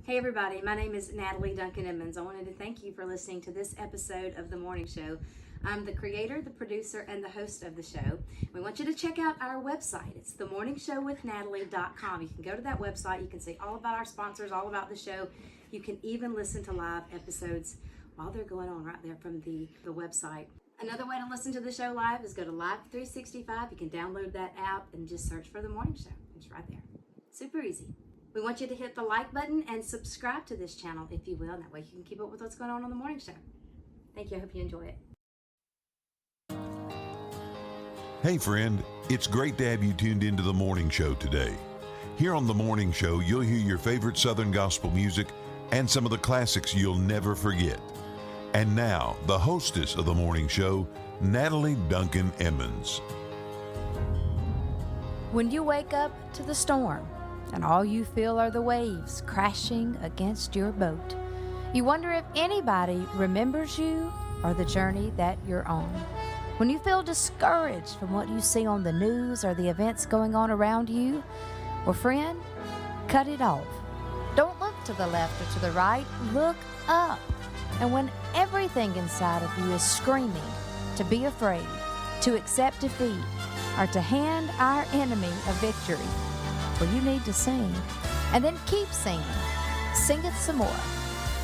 Hey everybody, my name is Natalie Duncan-Emmons. I wanted to thank you for listening to this episode of The Morning Show. I'm the creator, the producer, and the host of the show. We want you to check out our website. It's themorningshowwithnatalie.com. You can go to that website. You can see all about our sponsors, all about the show. You can even listen to live episodes while they're going on right there from the website. Another way to listen to the show live is go to Live 365. You can download that app and just search for The Morning Show. It's right there. Super easy. We want you to hit the like button and subscribe to this channel if you will. That way you can keep up with what's going on The Morning Show. Thank you. I hope you enjoy it. Hey friend, it's great to have you tuned into The Morning Show today. Here on The Morning Show, you'll hear your favorite Southern gospel music and some of the classics you'll never forget. And now, the hostess of The Morning Show, Natalie Duncan-Emmons. When you wake up to the storm and all you feel are the waves crashing against your boat, you wonder if anybody remembers you or the journey that you're on. When you feel discouraged from what you see on the news or the events going on around you, well, friend, cut it off. Don't look to the left or to the right, look up. And when everything inside of you is screaming to be afraid, to accept defeat, or to hand our enemy a victory, well, you need to sing. And then keep singing. Sing it some more.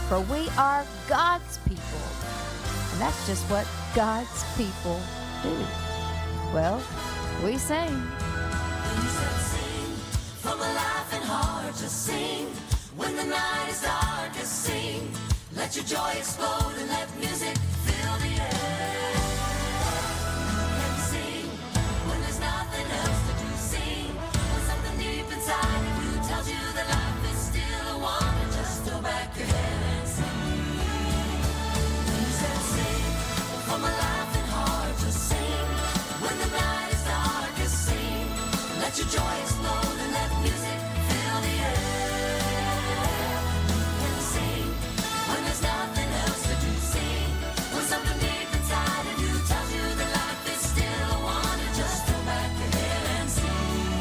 For we are God's people. And that's just what God's people do. Well, we sing. You said sing from a laughing heart, just sing. When the night is darkest, sing. Let your joy explode and let music fill the air. And sing when there's nothing else to do, sing. When something deep inside of you tells you that life is still a wonder, just throw back your head and sing. You said sing from a laughing heart, just sing. When the night is darkest, sing. Let your joy explode and let music fill the air. Nothing else to do, sing. When something deep inside of you tells you that life is still a wonder, just throw back your head and sing.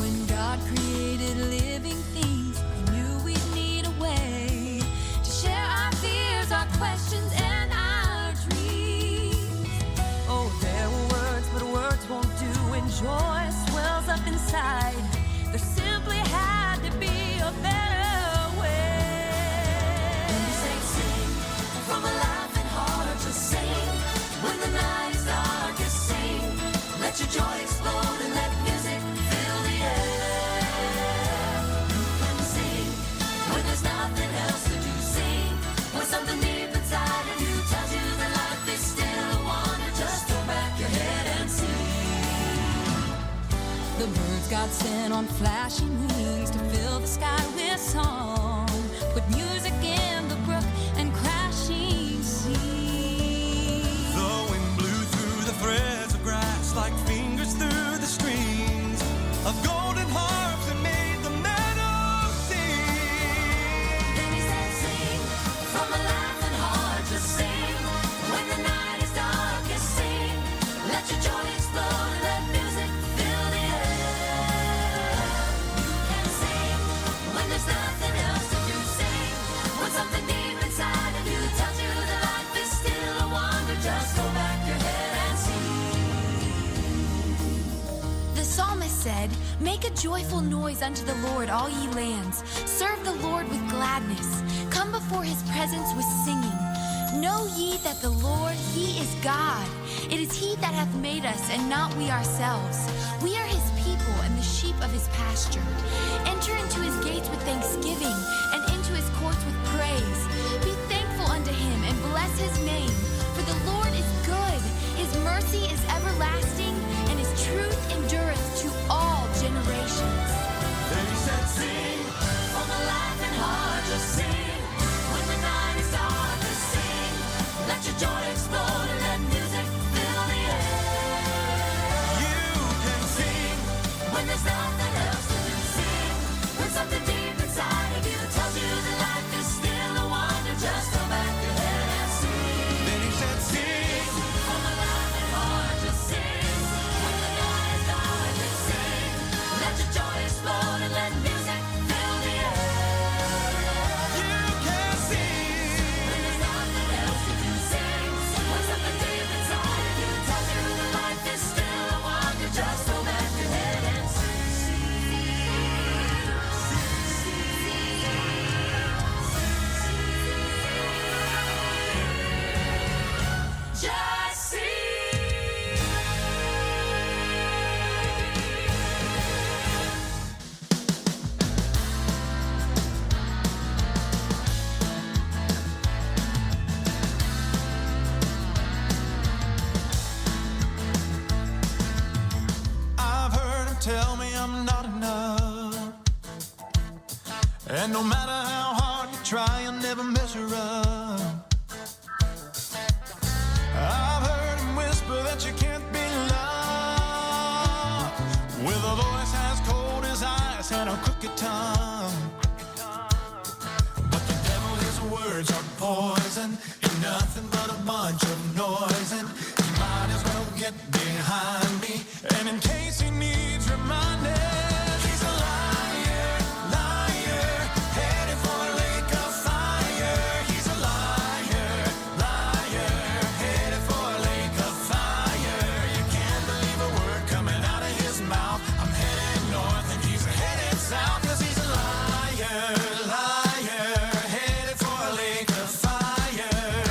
When God created living things, He knew we'd need a way to share our fears, our questions, and our dreams. Oh, there were words, but words won't do when joy swells up inside. There simply had to be a better from a laughing heart, just sing. When the night is darkest, sing. Let your joy explode and let music fill the air. You can sing when there's nothing else to do, sing. When something deep inside of you tells you that life is still a wonder, just throw back your head and sing. The birds God sent on flashing wings to fill the sky with song. Put music in the brook and crashing sea. The wind blew through the threads of grass like fingers through the strings of golden harps and made the meadow sing. Then He said sing from a laughing heart, just sing. When the night is darkest, sing. Let your joy explode and let music fill the air. You can sing when there's nothing else to do, sing. When something deep inside of you tells you that life is still a wonder, just throw back your head and sing. The psalmist said, "Make a joyful noise unto the Lord, all ye lands. Serve the Lord with gladness. Come before His presence with singing. Know ye that the Lord, He is God. It is He that hath made us, and not we ourselves. We are His people and the sheep of His pasture. Enter into His gates with thanksgiving, and into His courts with praise. Be thankful unto Him, and bless His name. For the Lord is good, His mercy is everlasting, and His truth endureth to all generations." Then He said, Sing from a laughing heart, just sing. When the night is darkest, sing. Let your joy explode and let music fill the air. you can Sing when there's nothing else to do, sing. And no matter how hard you try, you'll never measure up. I've heard him whisper that you can't be loved, with a voice as cold as ice and a crooked tongue. But the devil, his words are poison, ain't nothing but a bunch of noise, and he might as well get behind me. And in case he needs reminding, he's a liar, liar, headed for a lake of fire. He's a liar, liar, headed for a lake of fire. You can't believe a word coming out of his mouth. I'm headed north and he's headed south, 'cause he's a liar, liar, headed for a lake of fire.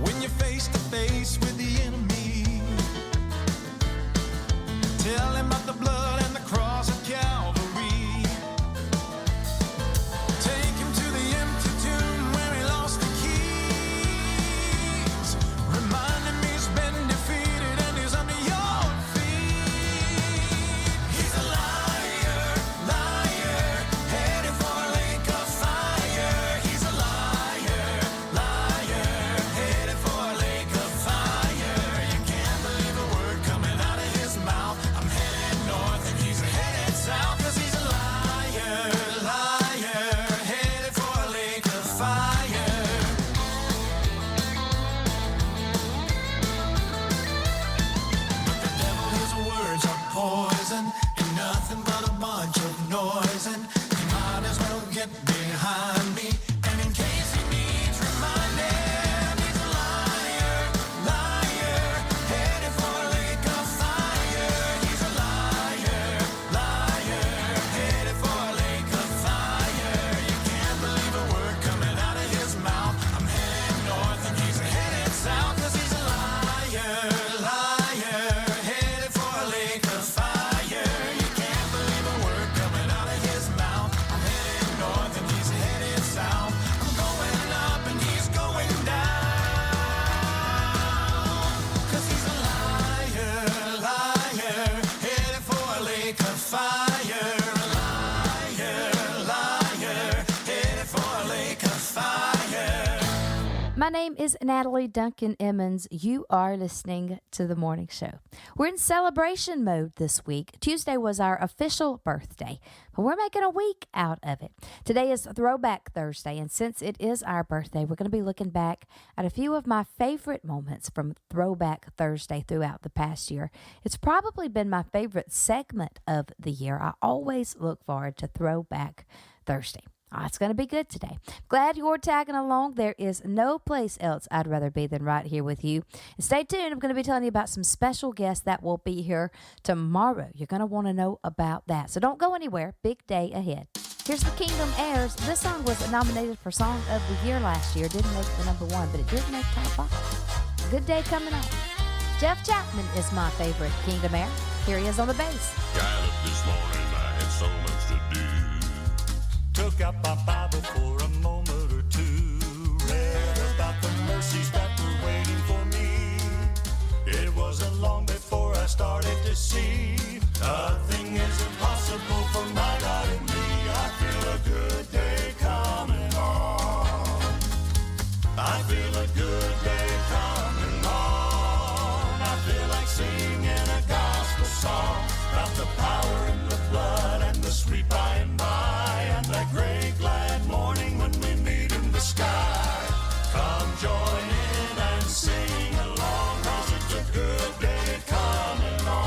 When you're face to face with the enemy, tell him about the blood and the cross of Calvary. Take him to the empty tomb where he lost the keys. Remind him he's been defeated and he's under your feet. He's a liar, liar, headed for a lake of fire. He's a liar, liar, headed for a lake of fire. You can't believe a word coming out of his mouth. I'm headed north and he's headed south, 'cause he's a liar, liar, headed for a lake of fire. But the devil, his words are poison, and nothing but a bunch of noise, and he might as well get behind me. And in case he needs reminding, he's a liar, liar, headed for a lake of fire. He's a liar, liar, headed for a lake of fire. You can't believe a word coming out of his mouth. I'm headed north and he's headed south, 'cause he's a liar, liar, headed for a lake of fire. You can't believe a word coming out of his mouth. I'm headed north and he's headed south. I'm going up and he's going down, 'cause he's a liar, liar, headed for a lake of fire. Liar, liar, headed for a lake of fire. My name is Natalie Duncan-Emmons. You are listening to The Morning Show. We're in celebration mode this week. Tuesday was our official birthday, but we're making a week out of it. Today is Throwback Thursday, and since it is our birthday, we're going to be looking back at a few of my favorite moments from Throwback Thursday throughout the past year. It's probably been my favorite segment of the year. I always look forward to Throwback Thursday. It's going to be good today. Glad you're tagging along. There is no place else I'd rather be than right here with you. And stay tuned. I'm going to be telling you about some special guests that will be here tomorrow. You're going to want to know about that. So don't go anywhere. Big day ahead. Here's the Kingdom Heirs. This song was nominated for Song of the Year last year. Didn't make the number one, but it did make top 5. Good day coming on. Jeff Chapman is my favorite Kingdom Heir. Here he is on the bass. Got up this morning, I had so much to do. Took out my Bible for a moment or two, read about the mercies that were waiting for me. It wasn't long before I started to see nothing is impossible for my God and me. I feel a good day coming on. I feel a good day coming on. I feel like singing a gospel song about the power in the blood and the sweet by and by. That great glad morning when we meet in the sky. Come join in and sing along, 'cause it's a good day coming on.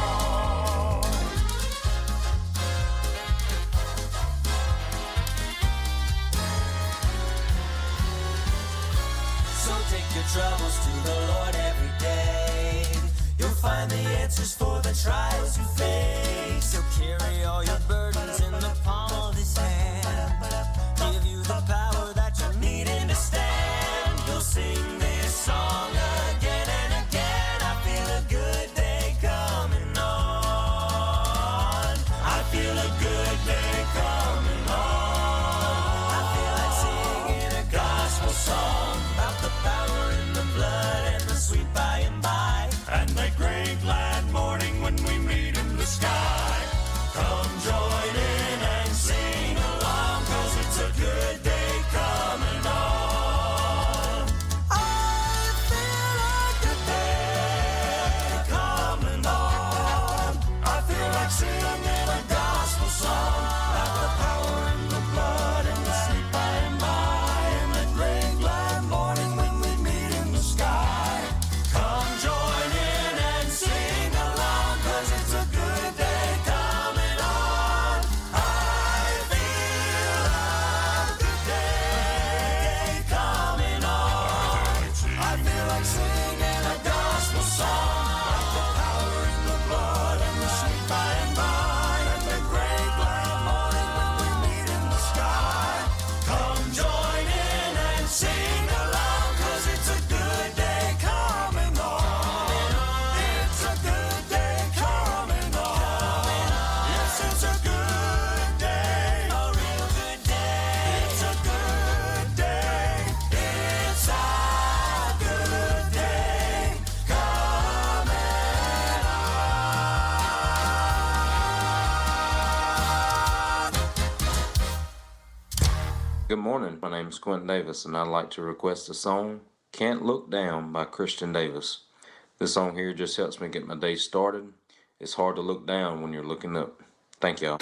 Good morning. My name is Quentin Davis, and I'd like to request the song Can't Look Down by Christian Davis. This song here just helps me get my day started. It's hard to look down when you're looking up. Thank y'all.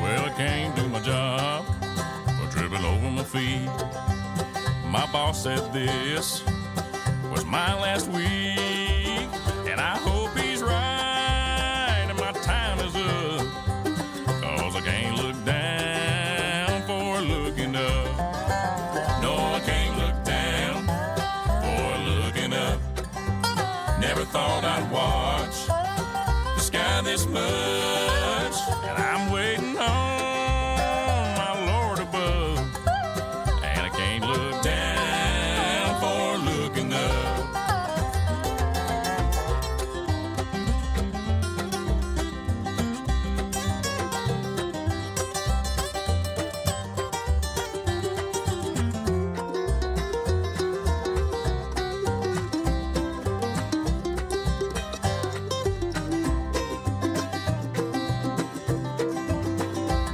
Well, I can't do my job for tripping over my feet. My boss said this was my last week, and I hope he's right and my time is up, 'cause I can't look down for looking up. No, I can't look down for looking up. Never thought I'd watch the sky this much, and I'm waiting on my Lord above, and I can't look down for looking up.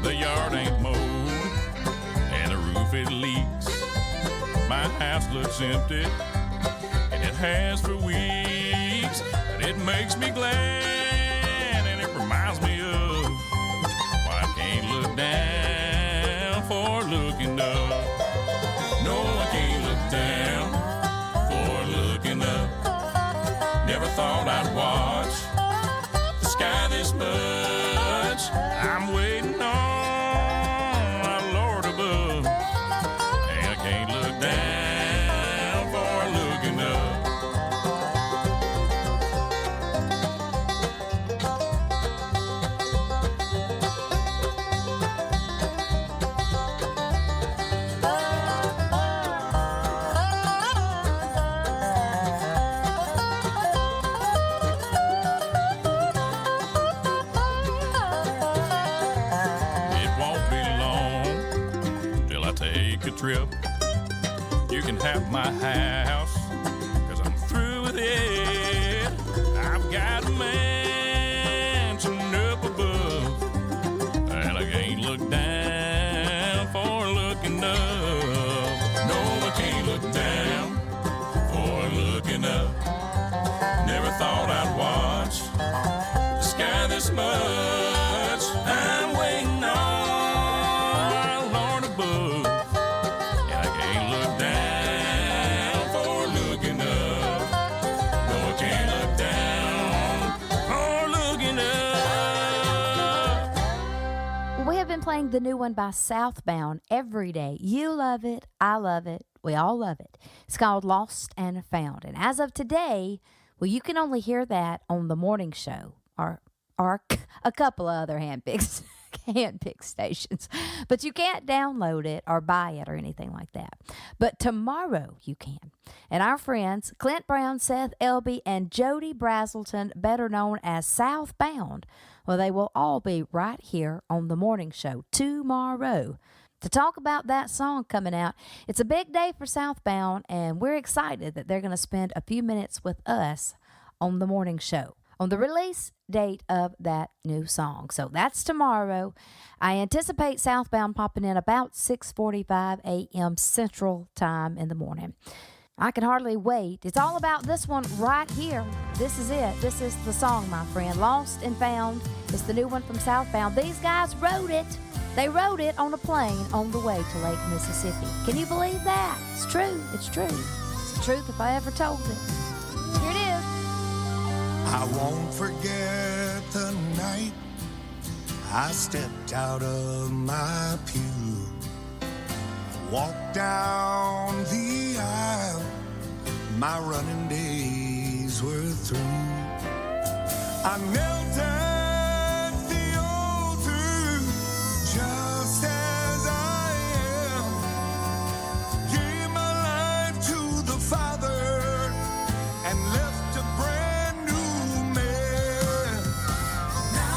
The yard ain't mowed and the roof it leaks. My house looks empty and it has for weeks, but it makes me glad and it reminds me of why I can't look down for looking up. No, I can't look down for looking up. Never thought I'd watch the sky this much. I'm waiting on my Lord above, and I can't look down for looking up. It won't be long till I take a trip. You can have my house, 'cause I'm through with it. I've got a mansion up above, and I can't look down for looking up. No, I can't look down for looking up. Never thought I'd watch the sky this much. I'm waiting on my Lord above, and I can't look down for looking up. No, I can't look down for looking up. We have been playing the new one by Southbound every day. You love it. I love it. We all love it. It's called Lost and Found. And as of today, well, you can only hear that on the morning show or a couple of other handpick stations. But you can't download it or buy it or anything like that. But tomorrow you can. And our friends Clint Brown, Seth Elby, and Jody Brazelton, better known as Southbound, well, they will all be right here on the morning show tomorrow to talk about that song coming out. It's a big day for Southbound, and we're excited that they're going to spend a few minutes with us on the morning show on the release date of that new song. So that's tomorrow. I anticipate Southbound popping in about 6:45 a.m. Central Time in the morning. I can hardly wait. It's all about this one right here. This is it. This is the song, my friend. Lost and Found. It's the new one from Southbound. These guys wrote it. They wrote it on a plane on the way to Lake Mississippi. Can you believe that? It's true. It's true. It's the truth if I ever told it. Here it is. I won't forget the night I stepped out of my pew, walked down the aisle, my running days were through. I knelt at the altar just as I am, gave my life to the Father and left a brand new man. Now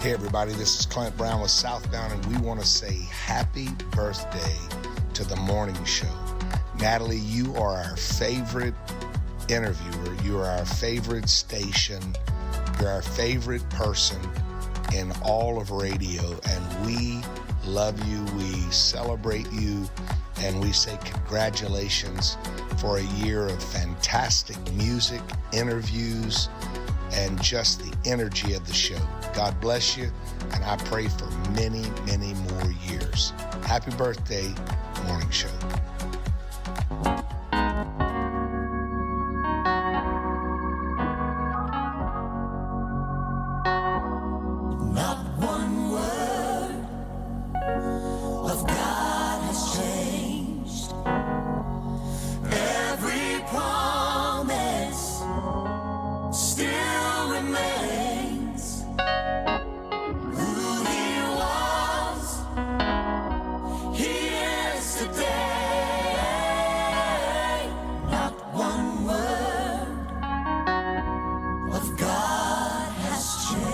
Hey everybody, this is Clint Brown with Southbound, and we want to say happy birthday to the morning show. Natalie, you are our favorite interviewer. You are our favorite station. You're our favorite person in all of radio, and we love you. We celebrate you, and we say congratulations for a year of fantastic music, interviews, and just the energy of the show. God bless you, and I pray for many, many more years. Happy birthday, Morning Show. Not one word of God has changed. Every promise still remains. Who He was, He is today. Not one word of God has changed.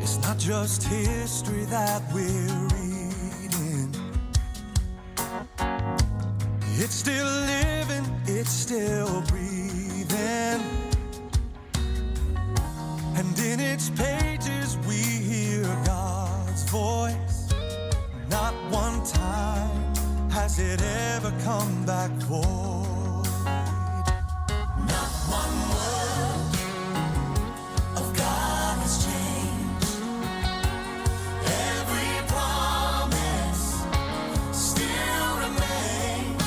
It's not just history that we're reading. It's still living, it's still breathing. And in its pages we hear God's voice. Not one time has it ever come back void. Not one word of God has changed. Every promise still remains.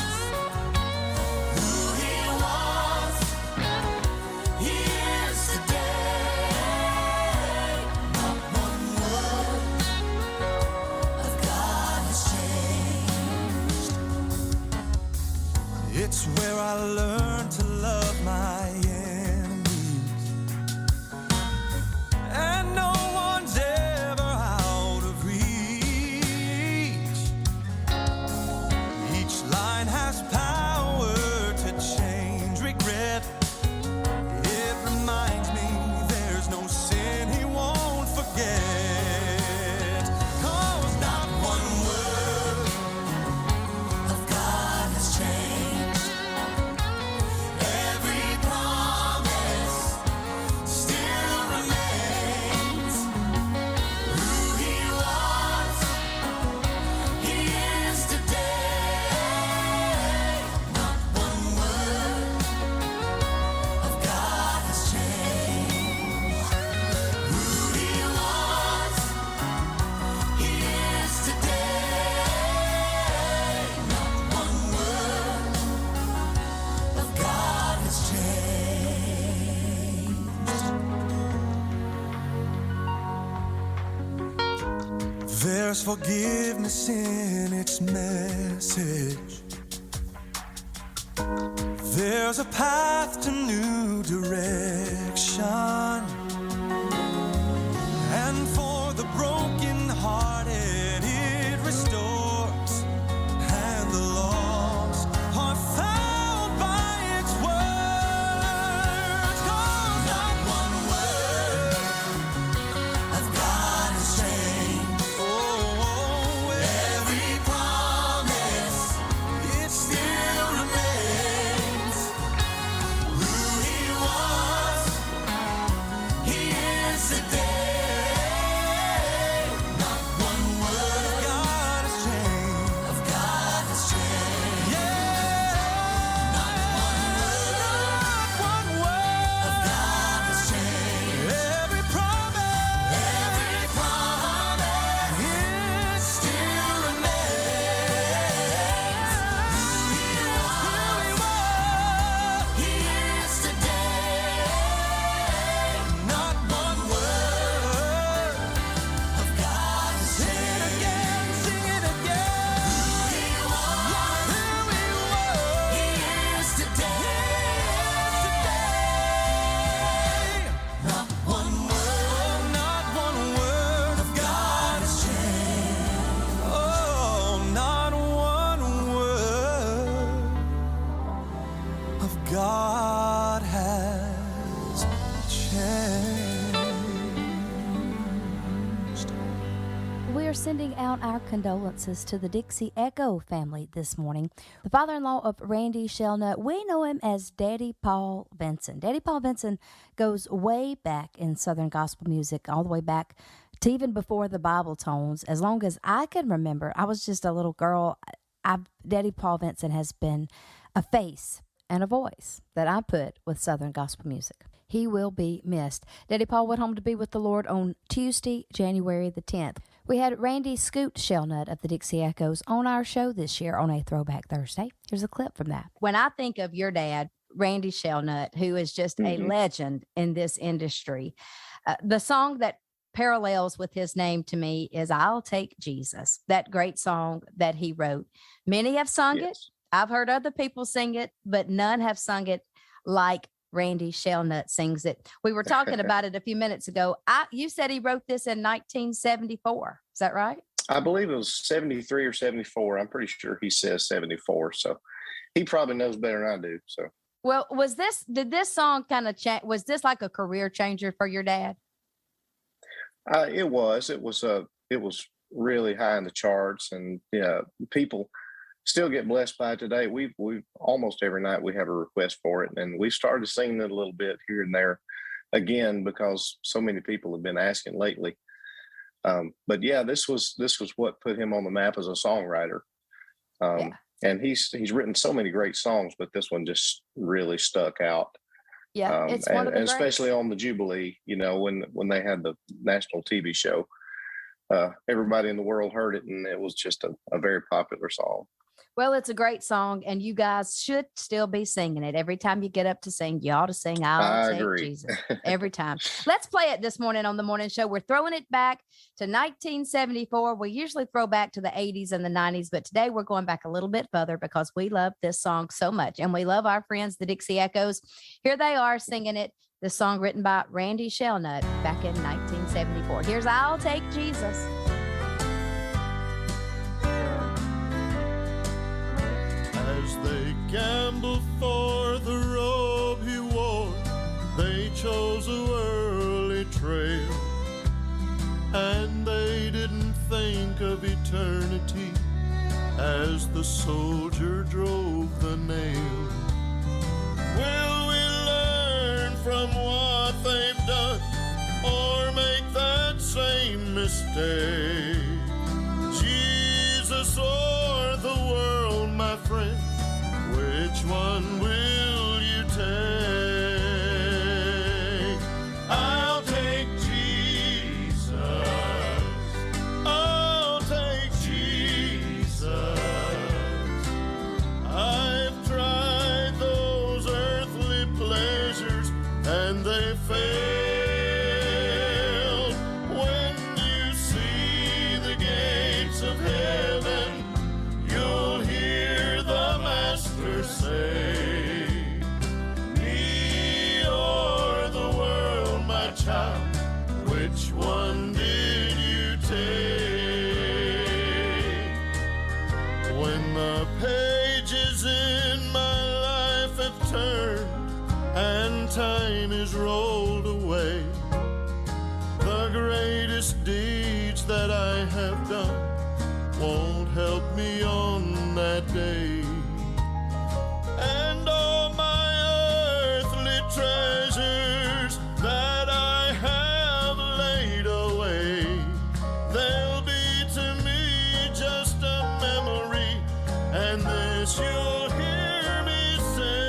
Who He was, He is today. Not one word of God has changed. It's where I learned to love my enemies, and no one's ever out of reach. Each line has power to change regret. It reminds me there's no sin He won't forget. 'Cause not one word Of God has changed. Every promise still remains. Who He was, He is today. Not one word of God has changed. Who He was, He is today. Not one word of God has changed. There's forgiveness in its message. There's a path to new direction. And for the broken-hearted it restores. And the lost are found by its words. 'Cause Not one word of God has changed. Every promise it still remains. Who He was, We are sending out our condolences to the Dixie Echo family this morning. The father-in-law of Randy Shelnut, we know him as Daddy Paul Benson. Daddy Paul Benson goes way back in Southern gospel music, all the way back to even before the Bible tones. As long as I can remember, I was just a little girl. Daddy Paul Benson has been a face and a voice that I put with Southern gospel music. He will be missed. Daddy Paul went home to be with the Lord on Tuesday, January the 10th. We had Randy Scoot Shelnut of the Dixie Echoes on our show this year on a Throwback Thursday. Here's a clip from that. When I think of your dad, Randy Shelnut, who is just a legend in this industry, the song that parallels with his name to me is I'll Take Jesus, that great song that he wrote. Many have sung it. I've heard other people sing it, but none have sung it like Randy Shelnut sings it. We were talking about it a few minutes ago. You said he wrote this in 1974. Is that right? I believe it was 73 or 74. I'm pretty sure he says 74. So he probably knows better than I do. So, well, did this song kind of change? Was this like a career changer for your dad? It was really high in the charts, and people still get blessed by it today. We almost every night we have a request for it, and we started singing it a little bit here and there again because so many people have been asking lately. But yeah, this was what put him on the map as a songwriter. And he's written so many great songs, but this one just really stuck out. Yeah, it's one of the especially on the Jubilee, when they had the national TV show, everybody in the world heard it, and it was just a very popular song. Well, it's a great song, and you guys should still be singing it. Every time you get up to sing, you ought to sing I'll Take agree. Jesus. Every time. Let's play it this morning on the morning show. We're throwing it back to 1974. We usually throw back to the 80s and the 90s, but today we're going back a little bit further because we love this song so much, and we love our friends, the Dixie Echoes. Here they are singing it, the song written by Randy Shelnut back in 1974. Here's I'll Take Jesus. As they gambled for the robe he wore, they chose a worldly trail, and they didn't think of eternity as the soldier drove the nail. Will we learn from what they've done, or make that same mistake? Jesus or the world, my friend, which one will you take? I'll take Jesus. I'll take Jesus. I've tried those earthly pleasures and they failed. When you see the gates of heaven, you'll hear the Master say, me or the world, my child, which one did you take? When the pages in my life have turned and time is rolled away, the greatest deeds that I have done won't help me on that day. And all my earthly treasures that I have laid away, they'll be to me just a memory, and this you'll hear me say,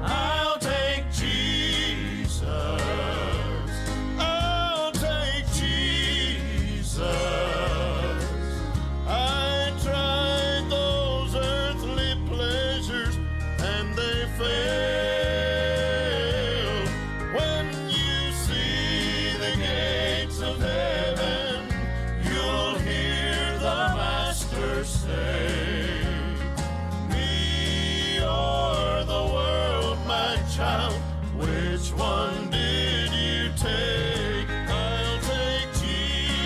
I'll take Jesus. I'll take Jesus. I tried those earthly pleasures and they failed. When you see the gates of heaven, you'll hear the Master say, me or the world, my child, which one did you take? I'll take Jesus.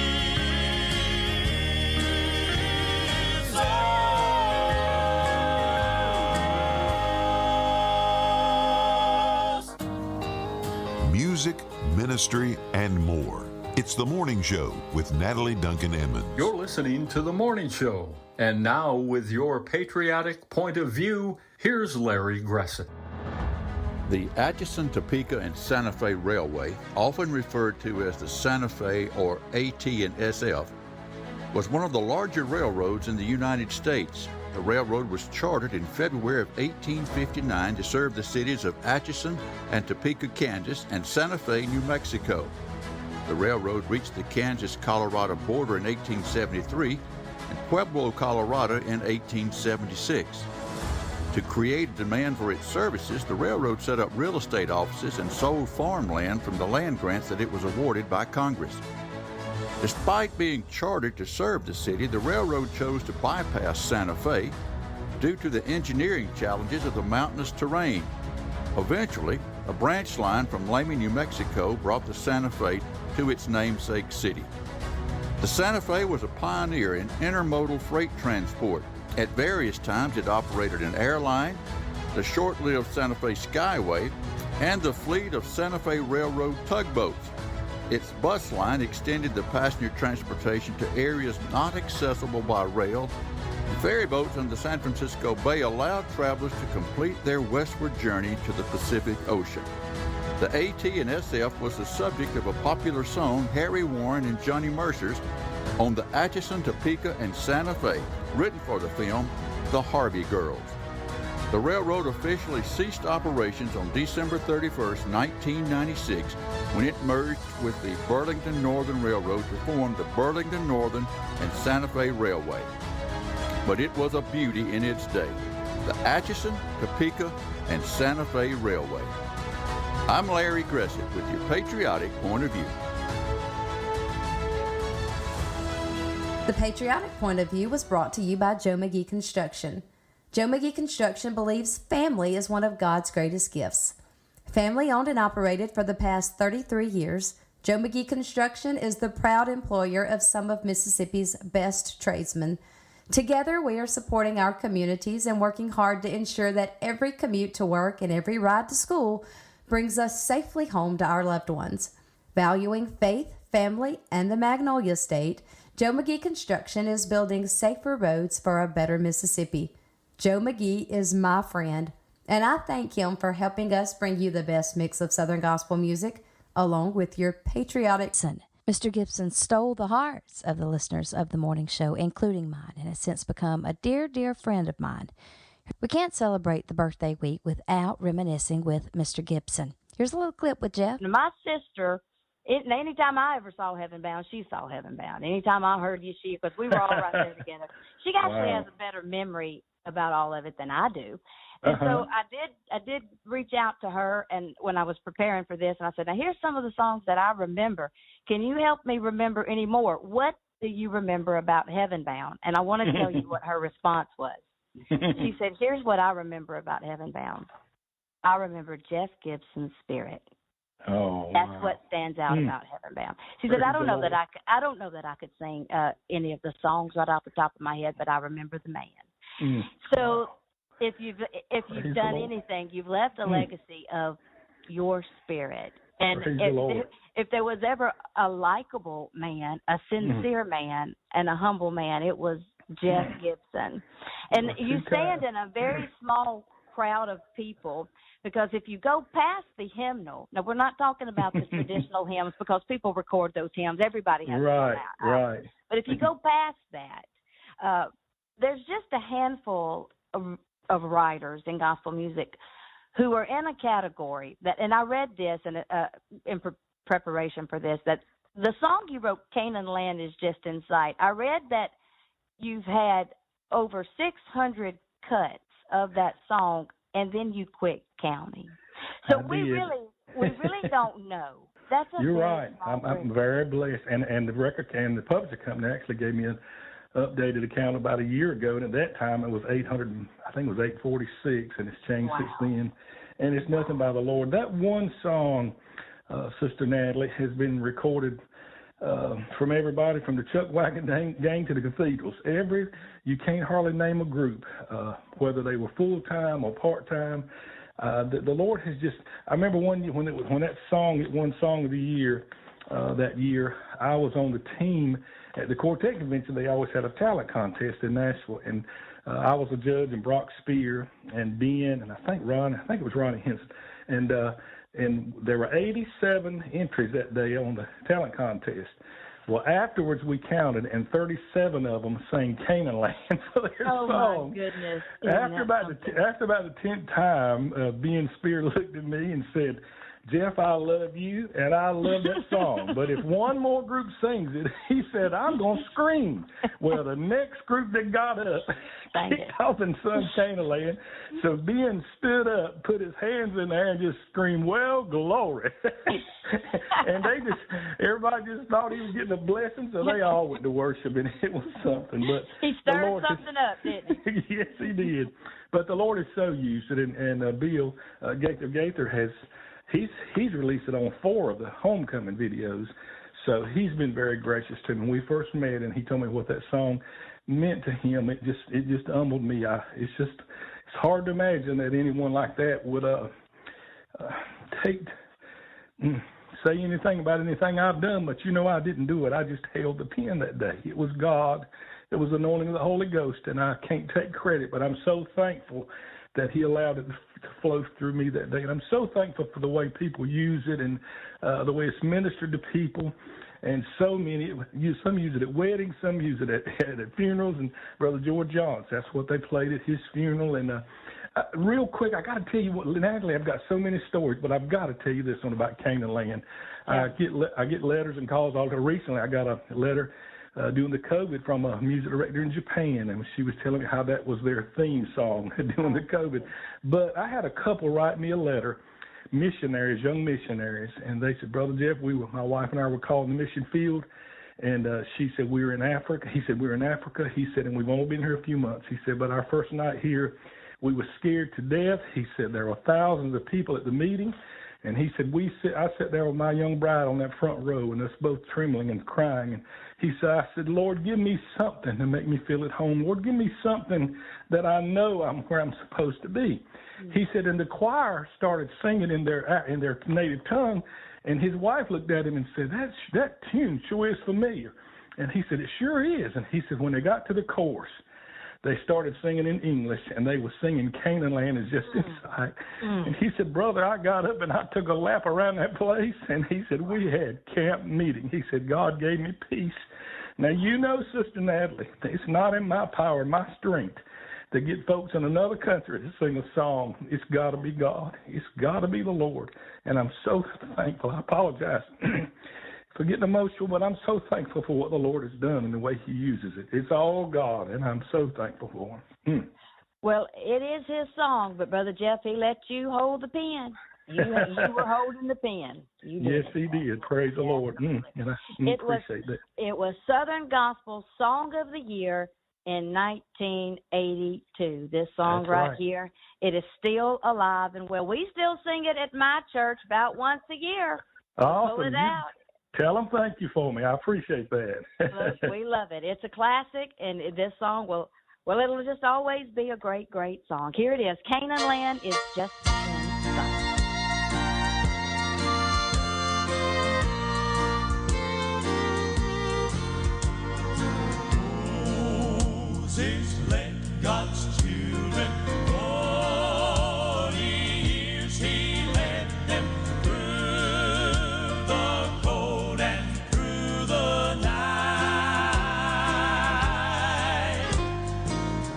Music, ministry, and more. It's The Morning Show with Natalie Duncan-Emmons. You're listening to The Morning Show. And now, with your patriotic point of view, here's Larry Gressett. The Atchison, Topeka, and Santa Fe Railway, often referred to as the Santa Fe or AT&SF, was one of the larger railroads in the United States. The railroad was chartered in February of 1859 to serve the cities of Atchison and Topeka, Kansas, and Santa Fe, New Mexico. The railroad reached the Kansas-Colorado border in 1873 and Pueblo, Colorado in 1876. To create a demand for its services, the railroad set up real estate offices and sold farmland from the land grants that it was awarded by Congress. Despite being chartered to serve the city, the railroad chose to bypass Santa Fe due to the engineering challenges of the mountainous terrain. Eventually, a branch line from Lamy, New Mexico brought the Santa Fe to its namesake city. The Santa Fe was a pioneer in intermodal freight transport. At various times, it operated an airline, the short-lived Santa Fe Skyway, and the fleet of Santa Fe Railroad tugboats. Its bus line extended the passenger transportation to areas not accessible by rail. Ferry boats in the San Francisco Bay allowed travelers to complete their westward journey to the Pacific Ocean. The AT&SF was the subject of a popular song, Harry Warren and Johnny Mercer's, on the Atchison, Topeka, and Santa Fe, written for the film The Harvey Girls. The railroad officially ceased operations on December 31st, 1996, when it merged with the Burlington Northern Railroad to form the Burlington Northern and Santa Fe Railway. But it was a beauty in its day, the Atchison, Topeka, and Santa Fe Railway. I'm Larry Gressett with your patriotic point of view. The Patriotic Point of View was brought to you by Joe McGee Construction. Joe McGee Construction believes family is one of God's greatest gifts. Family owned and operated for the past 33 years, Joe McGee Construction is the proud employer of some of Mississippi's best tradesmen. Together, we are supporting our communities and working hard to ensure that every commute to work and every ride to school brings us safely home to our loved ones. Valuing faith, family, and the Magnolia State, Joe McGee Construction is building safer roads for a better Mississippi. Joe McGee is my friend, and I thank him for helping us bring you the best mix of Southern gospel music, along with your patriotic son. Mr. Gibson stole the hearts of the listeners of the morning show, including mine, and has since become a dear, dear friend of mine. We can't celebrate the birthday week without reminiscing with Mr. Gibson. Here's a little clip with Jeff. My sister, anytime I ever saw Heaven Bound, she saw Heaven Bound. Anytime I heard you, because we were all right there together. She actually has a better memory about all of it than I do. And so I did reach out to her, and when I was preparing for this, and I said, now here's some of the songs that I remember. Can you help me remember any more? What do you remember about Heaven Bound? And I want to tell you what her response was. She said, here's what I remember about Heaven Bound. I remember Jeff Gibson's spirit. Oh, that's what stands out about Heaven Bound. She said, I don't know that I could sing any of the songs right off the top of my head, but I remember the man. So if you've done anything, you've left a legacy of your spirit. And if there was ever a likable man, a sincere man, and a humble man, it was Jeff Gibson. And you stand in a very small crowd of people, because if you go past the hymnal, now we're not talking about the traditional hymns, because people record those hymns. Everybody has right. But if you go past that, there's just a handful of writers in gospel music who are in a category that, and I read this in preparation for this, that the song you wrote, Canaan Land Is Just in Sight, I read that you've had over 600 cuts of that song, and then you quit counting. So we really don't know. That's a You're right. I'm very blessed, and the record and the publishing company actually gave me an updated account about a year ago, and at that time it was 800. I think it was 846, and it's changed since then. And it's nothing by the Lord. That one song, Sister Natalie, has been recorded from everybody from the Chuck Wagon gang to the cathedrals. You can't hardly name a group, whether they were full-time or part-time. The Lord has just, I remember when that song, it won Song of the Year, that year, I was on the team at the Quartet Convention. They always had a talent contest in Nashville, and I was a judge, and Brock Spear and Ben, and I think it was Ronnie Henson, and there were 87 entries that day on the talent contest. Well, afterwards we counted, and 37 of them sang Canaan Land for their song. Oh my goodness! After about the 10th time, Ben Spear looked at me and said, "Jeff, I love you, and I love that song. But if one more group sings it," he said, "I'm going to scream." Well, the next group that got up kicked off and sung Canaan Land. So Ben stood up, put his hands in there, and just screamed, "Well, glory." And everybody just thought he was getting a blessing, so they all went to worship, and it was something. But he stirred something up, didn't he? Yes, he did. But the Lord is so used to it, and Bill Gaither has. He's released it on 4 of the homecoming videos, so he's been very gracious to me. When we first met, and he told me what that song meant to him, it just humbled me. It's hard to imagine that anyone like that would say anything about anything I've done, but I didn't do it. I just held the pen that day. It was God. It was the anointing of the Holy Ghost, and I can't take credit, but I'm so thankful that he allowed it to flow through me that day. And I'm so thankful for the way people use it, and the way it's ministered to people. And some use it at weddings, some use it at funerals. And Brother George Johns, that's what they played at his funeral. And real quick, I got to tell you what, Natalie, I've got so many stories, but I've got to tell you this one about Canaan Land. Yeah. I get letters and calls all the time. Recently, I got a letter during the COVID from a music director in Japan, and she was telling me how that was their theme song during the COVID. But I had a couple write me a letter, young missionaries, and they said, "Brother Jeff, my wife and I were called in the mission field," and she said, "We were in Africa." He said, "We were in Africa." He said, "And we've only been here a few months." He said, "But our first night here, we were scared to death." He said, "There were thousands of people at the meeting." And he said, I sat there with my young bride on that front row, and us both trembling and crying. And he said, I said, "Lord, give me something to make me feel at home. Lord, give me something that I know I'm where I'm supposed to be." Mm-hmm. He said, and the choir started singing in their native tongue, and his wife looked at him and said, that tune sure is familiar. And he said, "It sure is." And he said, when they got to the chorus, they started singing in English, and they were singing Canaan Land is just in sight. And he said, "Brother, I got up and I took a lap around that place." And he said, "We had camp meeting." He said, "God gave me peace." Now, Sister Natalie, it's not in my power, my strength, to get folks in another country to sing a song. It's got to be God. It's got to be the Lord. And I'm so thankful. I apologize for getting emotional, but I'm so thankful for what the Lord has done and the way he uses it. It's all God, and I'm so thankful for him. Well, it is his song, but Brother Jeff, he let you hold the pen. You were holding the pen. Yes, he did. Praise the Lord. And I appreciate that. It was Southern Gospel Song of the Year in 1982. This song right here, it is still alive and well. We still sing it at my church about once a year. Awesome. Pull it out. Tell them thank you for me. I appreciate that. We love it. It's a classic, and this song it'll just always be a great, great song. Here it is. Canaan Land is just in sight. Moses led God's children 40 years. He led them through the cold and through the night.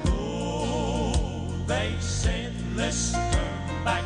Oh, they said, "Let's turn back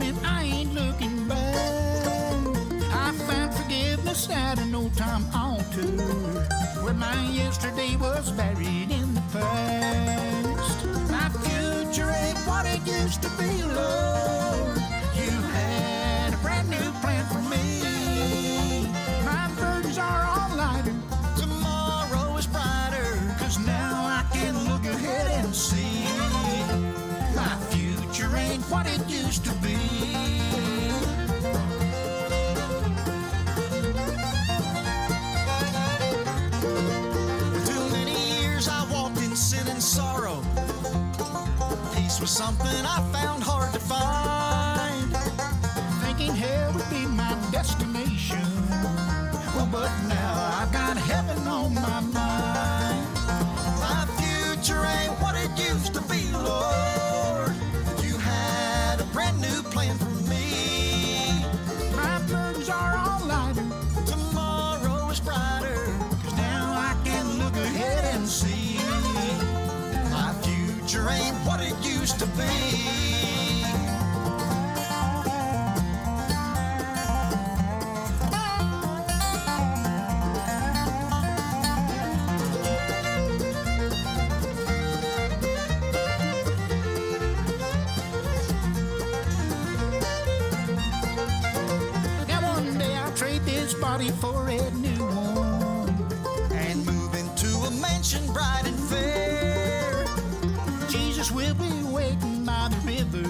and I ain't looking back. I found forgiveness at an old time altar, where my yesterday was buried in the past. My future ain't what it used to be, Lord. You had a brand new plan for me. My burdens are all lighter, tomorrow is brighter, 'cause now I can look ahead and see my future ain't what it used to be. Too many years I walked in sin and sorrow. Peace was something I found hard to find, thinking hell would be my destination. Well, but now I've got heaven on my mind. My future ain't what it used to be, Lord. You had a brand new plan for me. My burdens are all lighter, tomorrow is brighter, 'cause now I can look ahead and see my future ain't what it used to be. Body for a new one and move into a mansion bright and fair. Jesus will be waiting by the river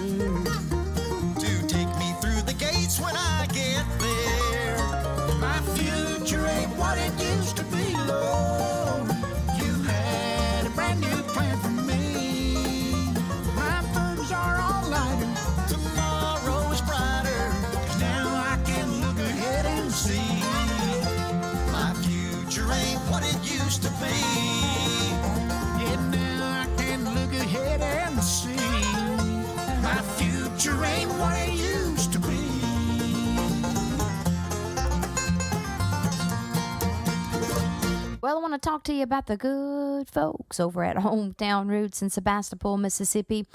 to take me through the gates when I get there. My future ain't what it used to be, Lord. You had a brand new plan for me. My burdens are all lighter, tomorrow is brighter, 'cause now I can look ahead and see ain't what it used to be. Yeah, now I can look ahead and see my future ain't what it used to be. Well, I want to talk to you about the good folks over at Hometown Roots in Sebastopol, Mississippi.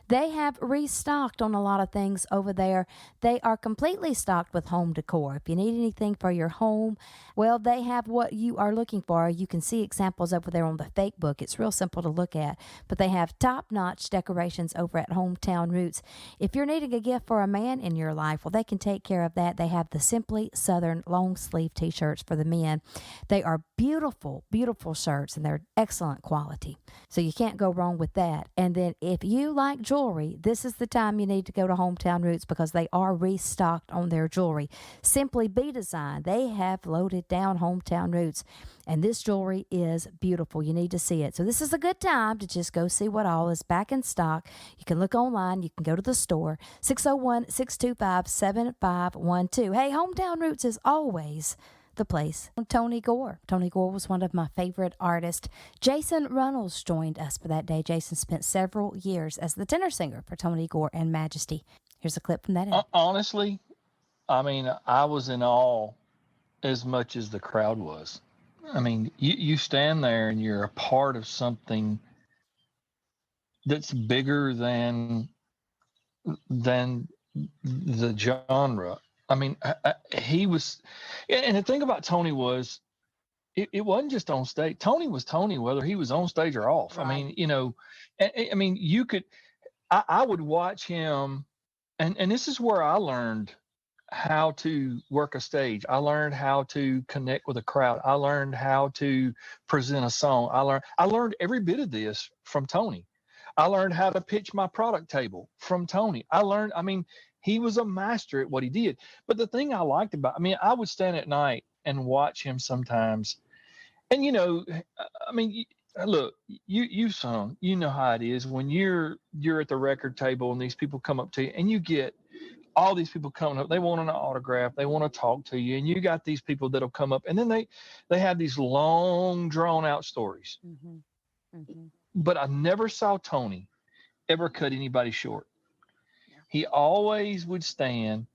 They have restocked on a lot of things over there. They are completely stocked with home decor. If you need anything for your home, well, they have what you are looking for. You can see examples over there on the fake book. It's real simple to look at, but they have top-notch decorations over at Hometown Roots. If you're needing a gift for a man in your life, well, they can take care of that. They have the Simply Southern long-sleeve t-shirts for the men. They are beautiful, beautiful shirts, and they're excellent quality. So you can't go wrong with that. And then if you like jewelry, this is the time you need to go to Hometown Roots, because they are restocked on their jewelry. Simply Be Design, they have loaded down Hometown Roots, and this jewelry is beautiful. You need to see it. So this is a good time to just go see what all is back in stock. You can look online. You can go to the store, 601-625-7512. Hey, Hometown Roots is always the place. Tony Gore. Tony Gore was one of my favorite artists. Jason Runnels joined us for that day. Jason spent several years as the tenor singer for Tony Gore and Majesty. Here's a clip from that. Honestly, I mean, I was in awe as much as the crowd was. I mean, you stand there and you're a part of something that's bigger than the genre. I mean, he was, and the thing about Tony was, it wasn't just on stage. Tony was Tony, whether he was on stage or off. Right. I mean, you know, I mean, you could, I would watch him, and this is where I learned how to work a stage. I learned how to connect with a crowd. I learned how to present a song. I learned every bit of this from Tony. I learned how to pitch my product table from Tony. He was a master at what he did. But the thing I liked about, I would stand at night and watch him sometimes. And, you know, look, you sung, you know how it is when you're at the record table and these people come up to you and you get all these people coming up. They want an autograph. They want to talk to you. And you got these people that'll come up and then they have these long drawn out stories. Mm-hmm. Mm-hmm. But I never saw Tony ever cut anybody short. He always would stand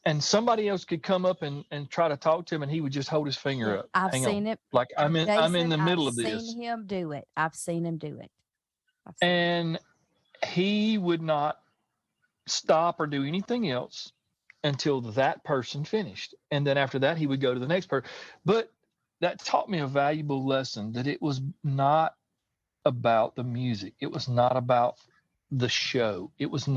and somebody else could come up and try to talk to him and he would just hold his finger up. I've seen it. Like I'm in the middle of this. I've seen him do it. And he would not stop or do anything else until that person finished. And then after that, he would go to the next person. But that taught me a valuable lesson, that it was not about the music. It was not about the show. It was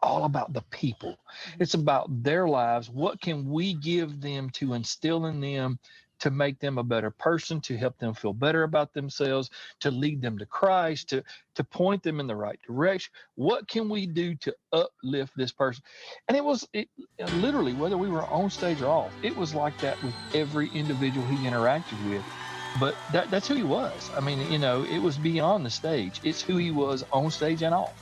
all about the people. It's about their lives. What can we give them to instill in them to make them a better person, to help them feel better about themselves, to lead them to Christ, to point them in the right direction? What can we do to uplift this person? And it literally, whether we were on stage or off, it was like that with every individual he interacted with. But that's who he was. I mean, it was beyond the stage. It's who he was on stage and off.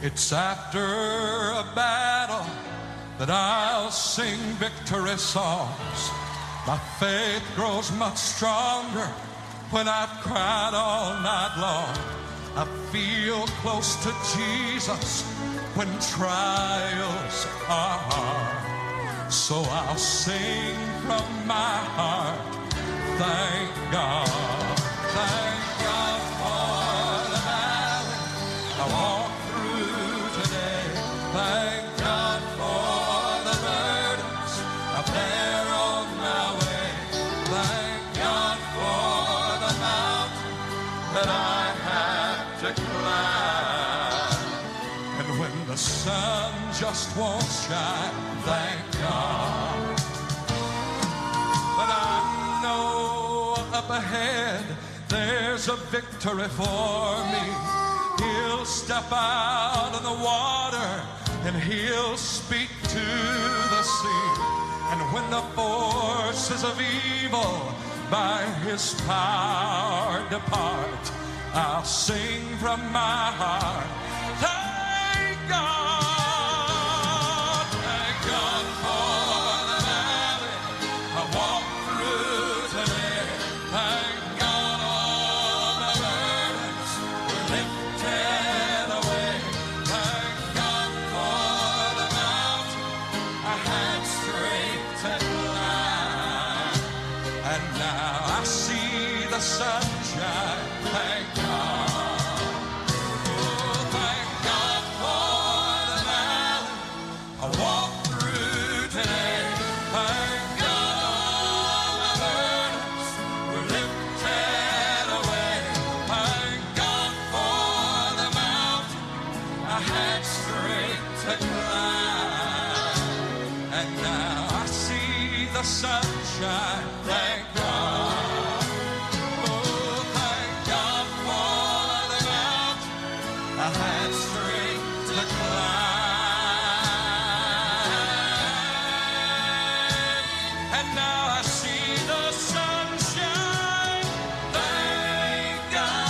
It's after a battle that I'll sing victory songs. My faith grows much stronger when I've cried all night long. I feel close to Jesus when trials are hard. So I'll sing from my heart, thank God. Thank God for the valley I walk through today. Thank God for the burdens I bear on my way. Thank God for the mountain that I have to climb. And when the sun just won't shine, thank God. But I know up ahead there's a victory for me. He'll step out in the water and he'll speak to the sea. And when the forces of evil by his power depart, I'll sing from my heart, thank God. Thank God for the valley I walk through today. Thank God all my burdens were lifted away. Thank God for the mountain I had strength to climb. And now I see the sunshine. Thank God. Oh, thank God for the valley I walk through today. Thank God all my burdens were lifted away. Thank God for the mountain I had strength to climb. And now I see the sunshine. Thank God. Oh, thank God for the mountain I had strength to climb. And now I see the sunshine. Thank God.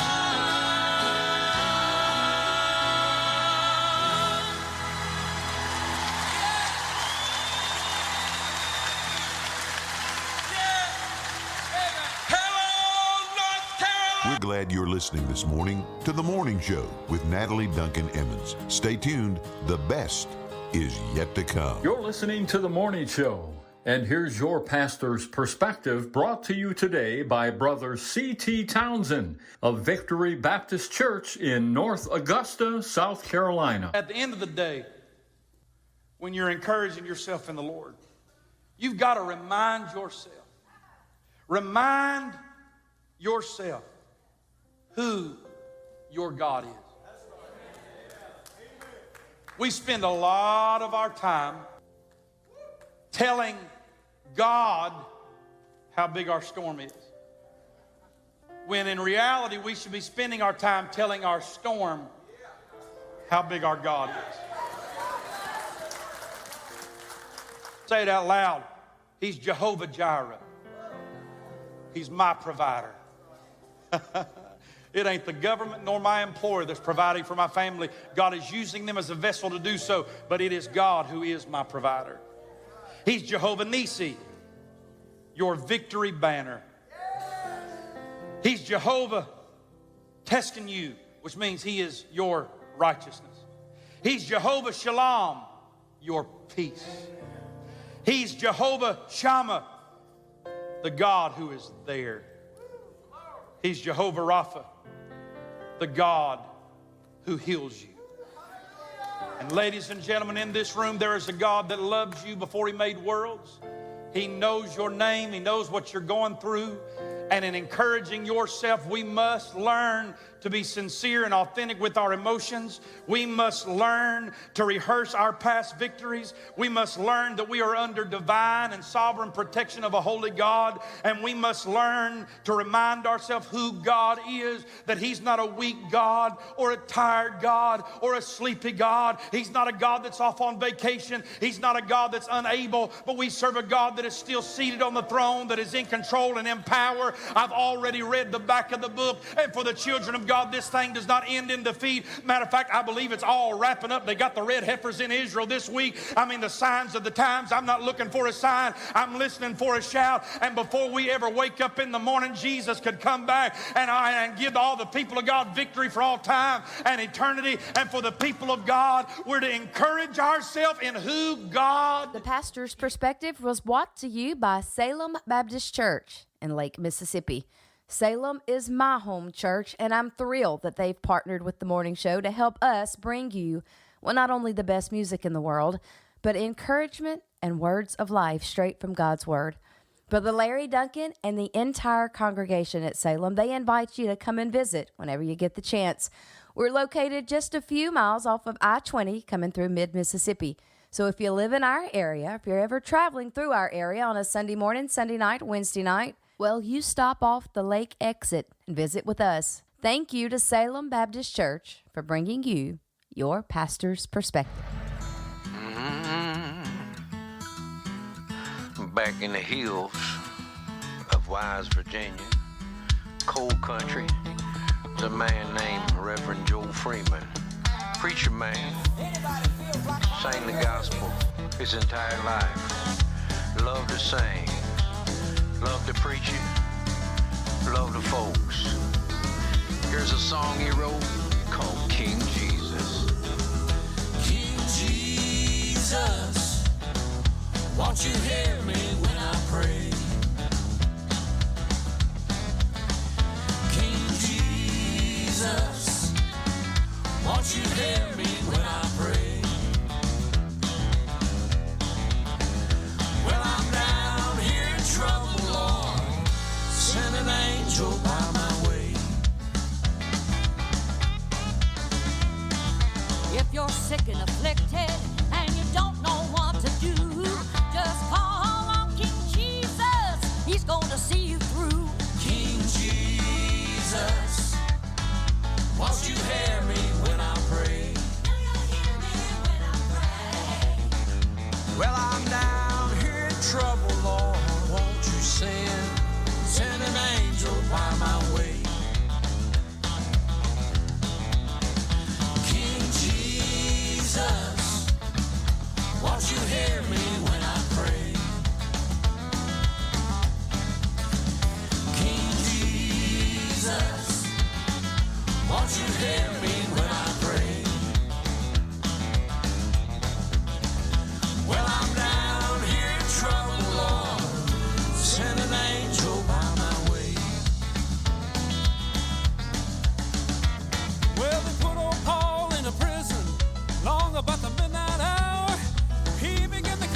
We're glad you're listening this morning to The Morning Show with Natalie Duncan-Emmons. Stay tuned. The best is yet to come. You're listening to The Morning Show, and here's your pastor's perspective, brought to you today by Brother CT Townsend of Victory Baptist Church in North Augusta, South Carolina. At the end of the day, when you're encouraging yourself in the Lord, you've got to remind yourself who your God is. We spend a lot of our time telling God how big our storm is, when in reality we should be spending our time telling our storm how big our God is. Say it out loud. He's Jehovah Jireh. He's my provider. It ain't the government nor my employer that's providing for my family. God is using them as a vessel to do so, but it is God who is my provider. He's Jehovah Nissi, your victory banner. He's Jehovah Teskenu, which means he is your righteousness. He's Jehovah Shalom, your peace. He's Jehovah Shammah, the God who is there. He's Jehovah Rapha, the God who heals you. And ladies and gentlemen, in this room, there is a God that loves you before He made worlds. He knows your name. He knows what you're going through. And in encouraging yourself, we must learn to be sincere and authentic with our emotions. We must learn to rehearse our past victories. We must learn that we are under divine and sovereign protection of a holy God. And we must learn to remind ourselves who God is, that He's not a weak God or a tired God or a sleepy God. He's not a God that's off on vacation. He's not a God that's unable, but we serve a God that is still seated on the throne, that is in control and in power. I've already read the back of the book, and for the children of God, this thing does not end in defeat. Matter of fact, I believe it's all wrapping up. They got the red heifers in Israel this week. I mean, the signs of the times. I'm not looking for a sign. I'm listening for a shout. And before we ever wake up in the morning, Jesus could come back and give all the people of God victory for all time and eternity. And for the people of God, we're to encourage ourselves in who God. The pastor's perspective was brought to you by Salem Baptist Church in Lake, Mississippi. Salem is my home church, and I'm thrilled that they've partnered with The Morning Show to help us bring you, well, not only the best music in the world, but encouragement and words of life straight from God's Word. Brother Larry Duncan and the entire congregation at Salem, they invite you to come and visit whenever you get the chance. We're located just a few miles off of I-20 coming through mid-Mississippi. So if you live in our area, if you're ever traveling through our area on a Sunday morning, Sunday night, Wednesday night, well, you stop off the lake exit and visit with us. Thank you to Salem Baptist Church for bringing you your pastor's perspective. Back in the hills of Wise, Virginia, coal country, there's a man named Reverend Joe Freeman, preacher man, sang the gospel his entire life, loved to sing, loved to preach it, loved the folks. Here's a song he wrote called King Jesus. King Jesus, won't you hear me when I pray? King Jesus, won't you hear me when I pray? Well, I'm down here in trouble, Lord, send an angel by my way. If you're sick and afflicted and you don't know what to do, just call on King Jesus. He's going to see you through. King Jesus, won't you hear me when I pray? Well, I'm down here in trouble, Lord, won't you send an angel by my way? King Jesus, won't you hear me when I pray? King Jesus, won't you hear me when I pray? Well, I'm down here in trouble, Lord, send an angel by my way. Well, they put old Paul in a prison long about the midnight hour. He began to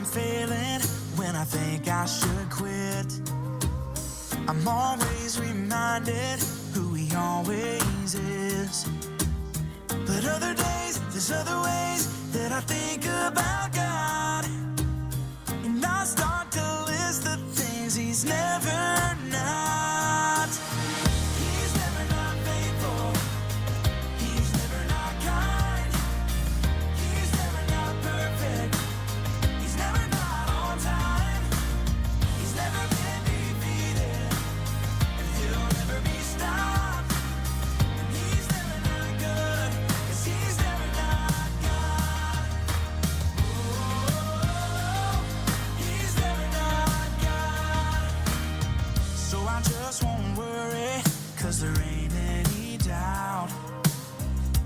I'm failing, when I think I should quit. I'm always reminded who he always is. But other days, there's other ways that I think about God. And I start to list the things he's never not. He's never not faithful. He's never not kind. He's never not perfect. He's never not on time. He's never been defeated. And he'll never be stopped. And he's never not good. 'Cause he's never not God. Oh, he's never not God. So I just won't worry, 'cause there ain't any doubt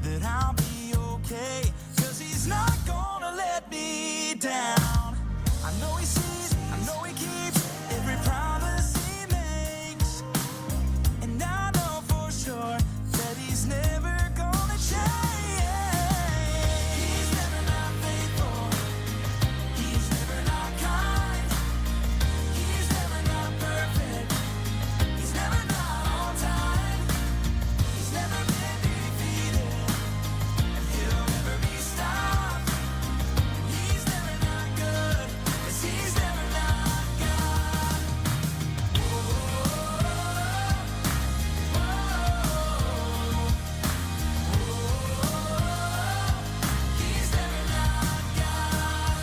that I'll be okay, 'cause he's not gonna let me down. I know he sees, I know he keeps every promise he makes. And I know for sure that he's never gonna change. He's never not faithful. He's never not kind. He's never not perfect. He's never not on time. He's never been defeated. And he'll never be stopped. And he's never not good. 'Cause he's never not God. He's never not God.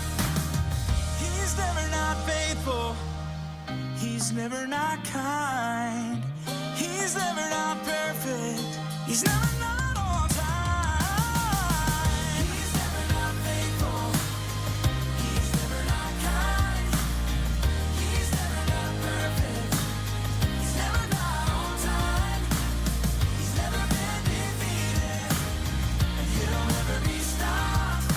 He's never not faithful. He's never not kind. He's never not perfect. He's never not on time. He's never not faithful. He's never not kind. He's never not perfect. He's never not on time. He's never been defeated. And he'll never be stopped.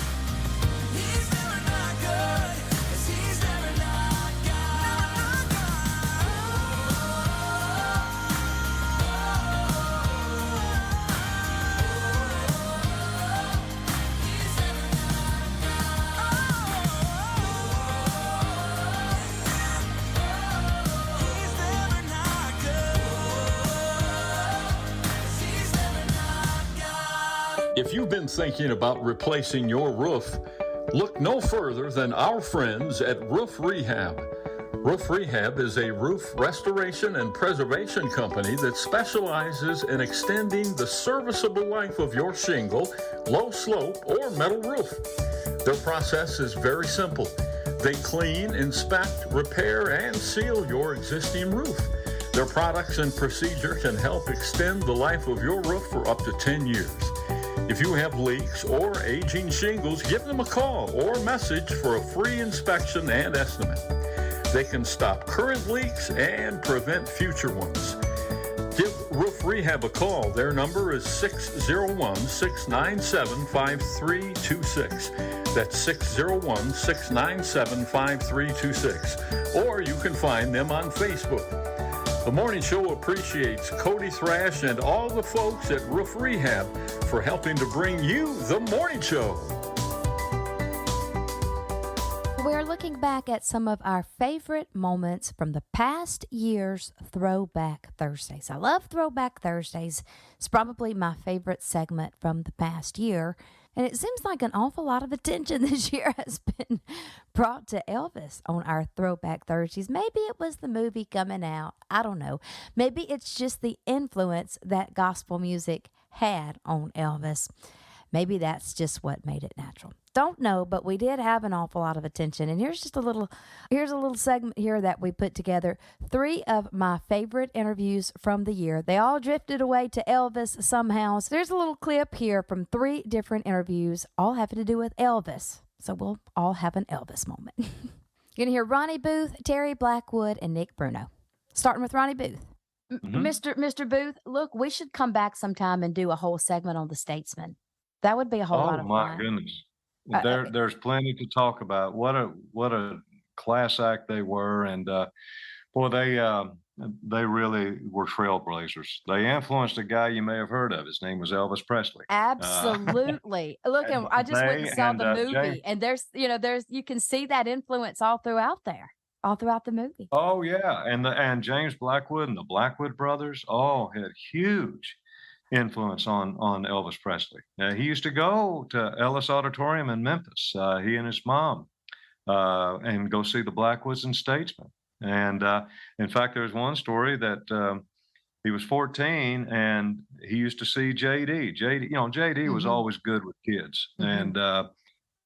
He's never not good. 'Cause he's never not God. If you've been thinking about replacing your roof, look no further than our friends at Roof Rehab. Roof Rehab is a roof restoration and preservation company that specializes in extending the serviceable life of your shingle, low slope, or metal roof. Their process is very simple. They clean, inspect, repair, and seal your existing roof. Their products and procedure can help extend the life of your roof for up to 10 years. If you have leaks or aging shingles, give them a call or message for a free inspection and estimate. They can stop current leaks and prevent future ones. Give Roof Rehab a call. Their number is 601-697-5326. That's 601-697-5326. Or you can find them on Facebook. The Morning Show appreciates Cody Thrash and all the folks at Roof Rehab for helping to bring you The Morning Show. We're looking back at some of our favorite moments from the past year's Throwback Thursdays. I love Throwback Thursdays. It's probably my favorite segment from the past year. And it seems like an awful lot of attention this year has been brought to Elvis on our Throwback Thursdays. Maybe it was the movie coming out. I don't know. Maybe it's just the influence that gospel music had on Elvis. Maybe that's just what made it natural. Don't know, but we did have an awful lot of attention. And here's a little segment here that we put together. 3 of my favorite interviews from the year. They all drifted away to Elvis somehow. So there's a little clip here from 3 different interviews, all having to do with Elvis. So we'll all have an Elvis moment. You're going to hear Ronnie Booth, Terry Blackwood, and Nick Bruno. Starting with Ronnie Booth. Mr. Booth, look, we should come back sometime and do a whole segment on the Statesman. That would be a whole lot of fun. Oh my goodness. There's plenty to talk about. What a class act they were, and Well, they really were trailblazers. They influenced a guy you may have heard of. His name was Elvis Presley. Absolutely. Look, and I just went and saw the movie, and there's you can see that influence all throughout the movie. Oh yeah, and James Blackwood and the Blackwood brothers all had huge influence on Elvis Presley. He used to go to Ellis Auditorium in Memphis. He and his mom, and go see the Blackwoods and Statesmen. And in fact, there's one story that he was 14 and he used to see JD. JD was always good with kids, and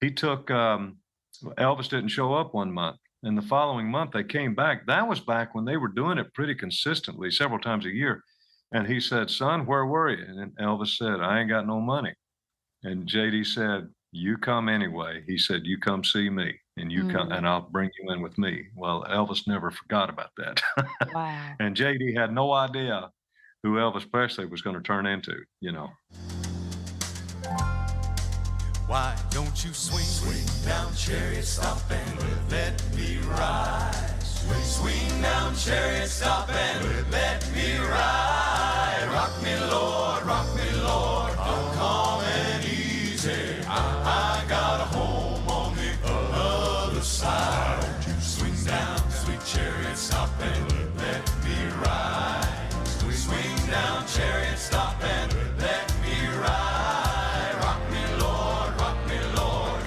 he took Elvis didn't show up one month. And the following month they came back. That was back when they were doing it pretty consistently, several times a year. And he said, "Son, where were you?" And Elvis said, "I ain't got no money." And JD said, "You come anyway." He said, "You come see me, and you come, and I'll bring you in with me." Well, Elvis never forgot about that. Wow. And JD had no idea who Elvis Presley was going to turn into, Why don't you swing down, chariot, stop and let me ride. Swing down, chariot, stop and let me ride. Rock me, Lord, calm and easy. I got a home on the other side. Why don't you swing down, sweet chariot, stop and let me ride. Swing down, chariot, stop and let me ride. Rock me, Lord,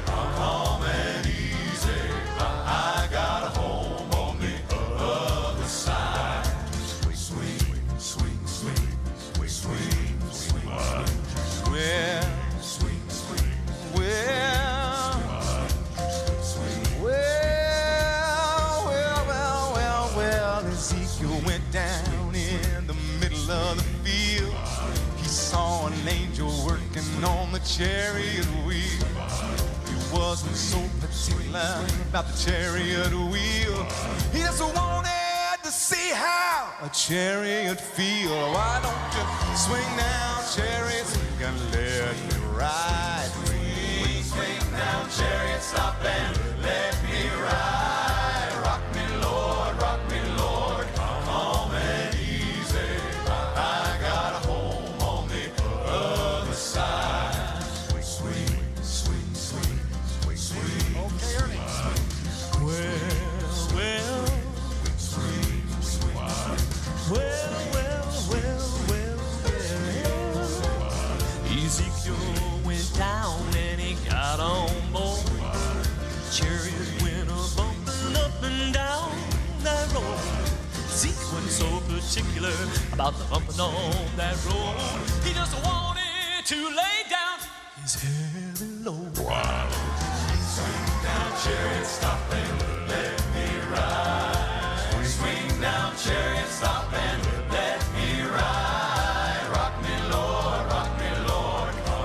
calm and easy. I got a home on the other side. Swing, swing, swing, swing, swing, swing, well, swing, swing, well, Ezekiel went down in the middle of the field. He saw an angel working on the chariot wheel. He wasn't so particular about the chariot wheel. He just wanted to see how a chariot feel. Why don't you swing down, chariot, and let me ride? Swing, swing down, chariot, stop and let me ride. Rock me, Lord, calm and easy. I got a home on the other side. Swing, swing, swing, swing, swing. Okay, Ernie. Well, swing, swing, Ezekiel went down and he got on board. Chariot went a bumping up and down that road. Zeke wasn't so particular about the bumping on that road. He just wanted to lay down his heavy load. Wow. Swing down, chariot, stop and let me ride. Swing down, chariot, stop and let me ride. Rock me, Lord,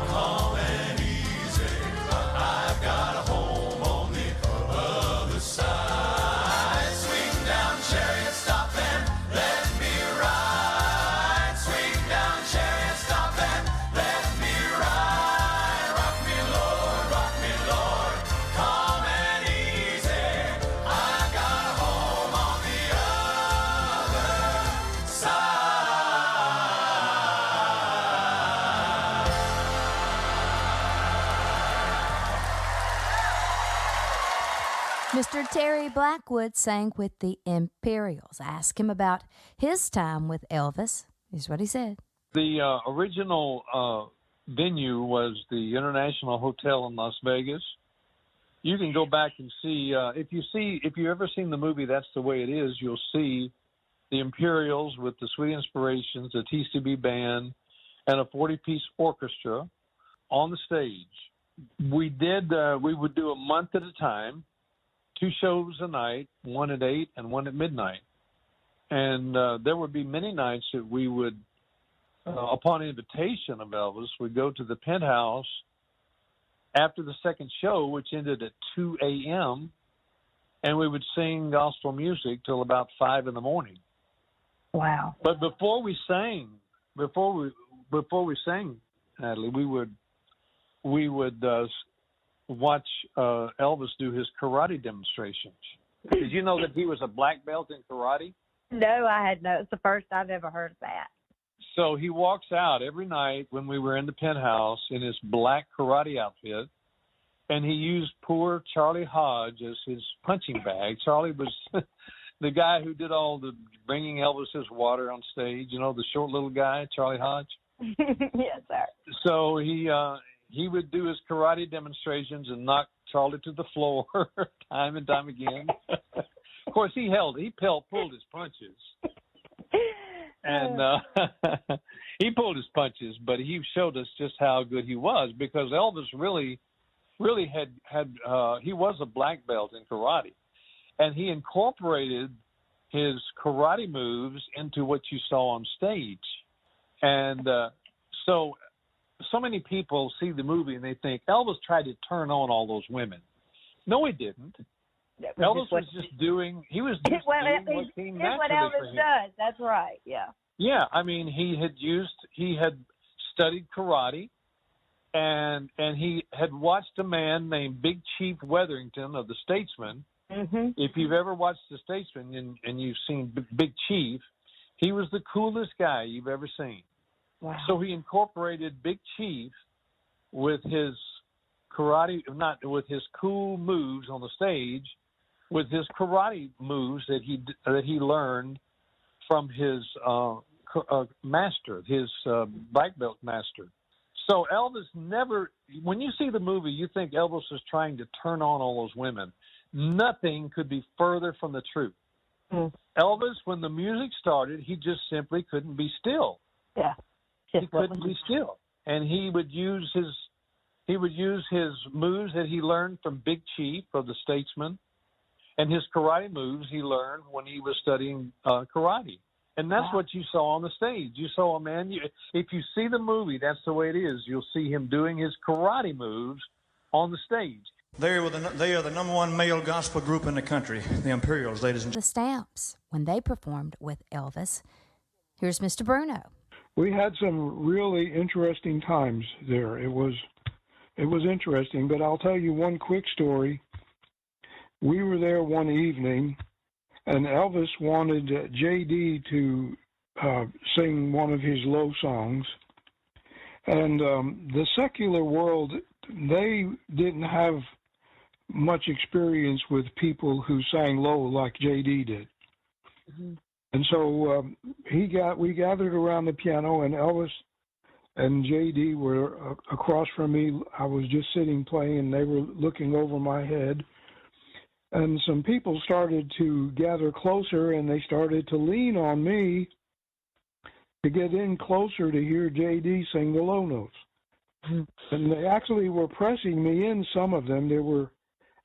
calm and easy. I've got a home on the other side. Swing down, chariot, stop and let me ride. Swing down, chariot, stop and let me ride. Rock me, Lord, calm and easy. I got a home on the other side. Mr. Terry Blackwood sang with the Imperials. Ask him about his time with Elvis. Here's what he said. The original venue was the International Hotel in Las Vegas. You can go back and see if you ever seen the movie That's the Way It Is, you'll see the Imperials with the Sweet Inspirations, the TCB band, and a 40-piece orchestra on the stage. We would do a month at a time, 2 shows a night, one at 8 and one at midnight. And there would be many nights that we would, upon invitation of Elvis, we'd go to the Penthouse after the second show, which ended at 2 a.m., and we would sing gospel music till about 5 in the morning. Wow. But before we sang, Natalie, we would watch Elvis do his karate demonstrations. Did you know that he was a black belt in karate? No, I had no. It's the first I've ever heard of that. So he walks out every night when we were in the penthouse in his black karate outfit, and he used poor Charlie Hodge as his punching bag. Charlie was the guy who did all the bringing Elvis's water on stage, the short little guy, Charlie Hodge. Yes, sir. So he would do his karate demonstrations and knock Charlie to the floor time and time again. Of course, he pulled his punches. And he pulled his punches, but he showed us just how good he was, because Elvis really had he was a black belt in karate, and he incorporated his karate moves into what you saw on stage. And so many people see the movie and they think Elvis tried to turn on all those women. No, he didn't. Elvis was just doing what came naturally what Elvis for him. does. That's right. Yeah. Yeah, I mean, he had studied karate, and he had watched a man named Big Chief Wetherington of the Statesman. Mm-hmm. If you've ever watched the Statesman and you've seen Big Chief, he was the coolest guy you've ever seen. Wow. So he incorporated Big Chief with his karate, not with his cool moves on the stage, with his karate moves that he learned from his master, his black belt master. So Elvis never, when you see the movie, you think Elvis is trying to turn on all those women. Nothing could be further from the truth. Mm. Elvis, when the music started, he just simply couldn't be still. Yeah. He couldn't be still. And he would use his moves that he learned from Big Chief of the Statesman, and his karate moves he learned when he was studying karate. And that's what you saw on the stage. You saw a man, if you see the movie, that's the way it is. You'll see him doing his karate moves on the stage. They are the number one male gospel group in the country, the Imperials, ladies and The Stamps, when they performed with Elvis. Here's Mr. Bruno. We had some really interesting times there. It was interesting, but I'll tell you one quick story. We were there one evening, and Elvis wanted J.D. to sing one of his low songs. And the secular world, they didn't have much experience with people who sang low like J.D. did. Mm-hmm. And so we gathered around the piano, and Elvis and J.D. were across from me. I was just sitting playing, and they were looking over my head. And some people started to gather closer, and they started to lean on me to get in closer to hear J.D. sing the low notes. And they actually were pressing me in, some of them. There were,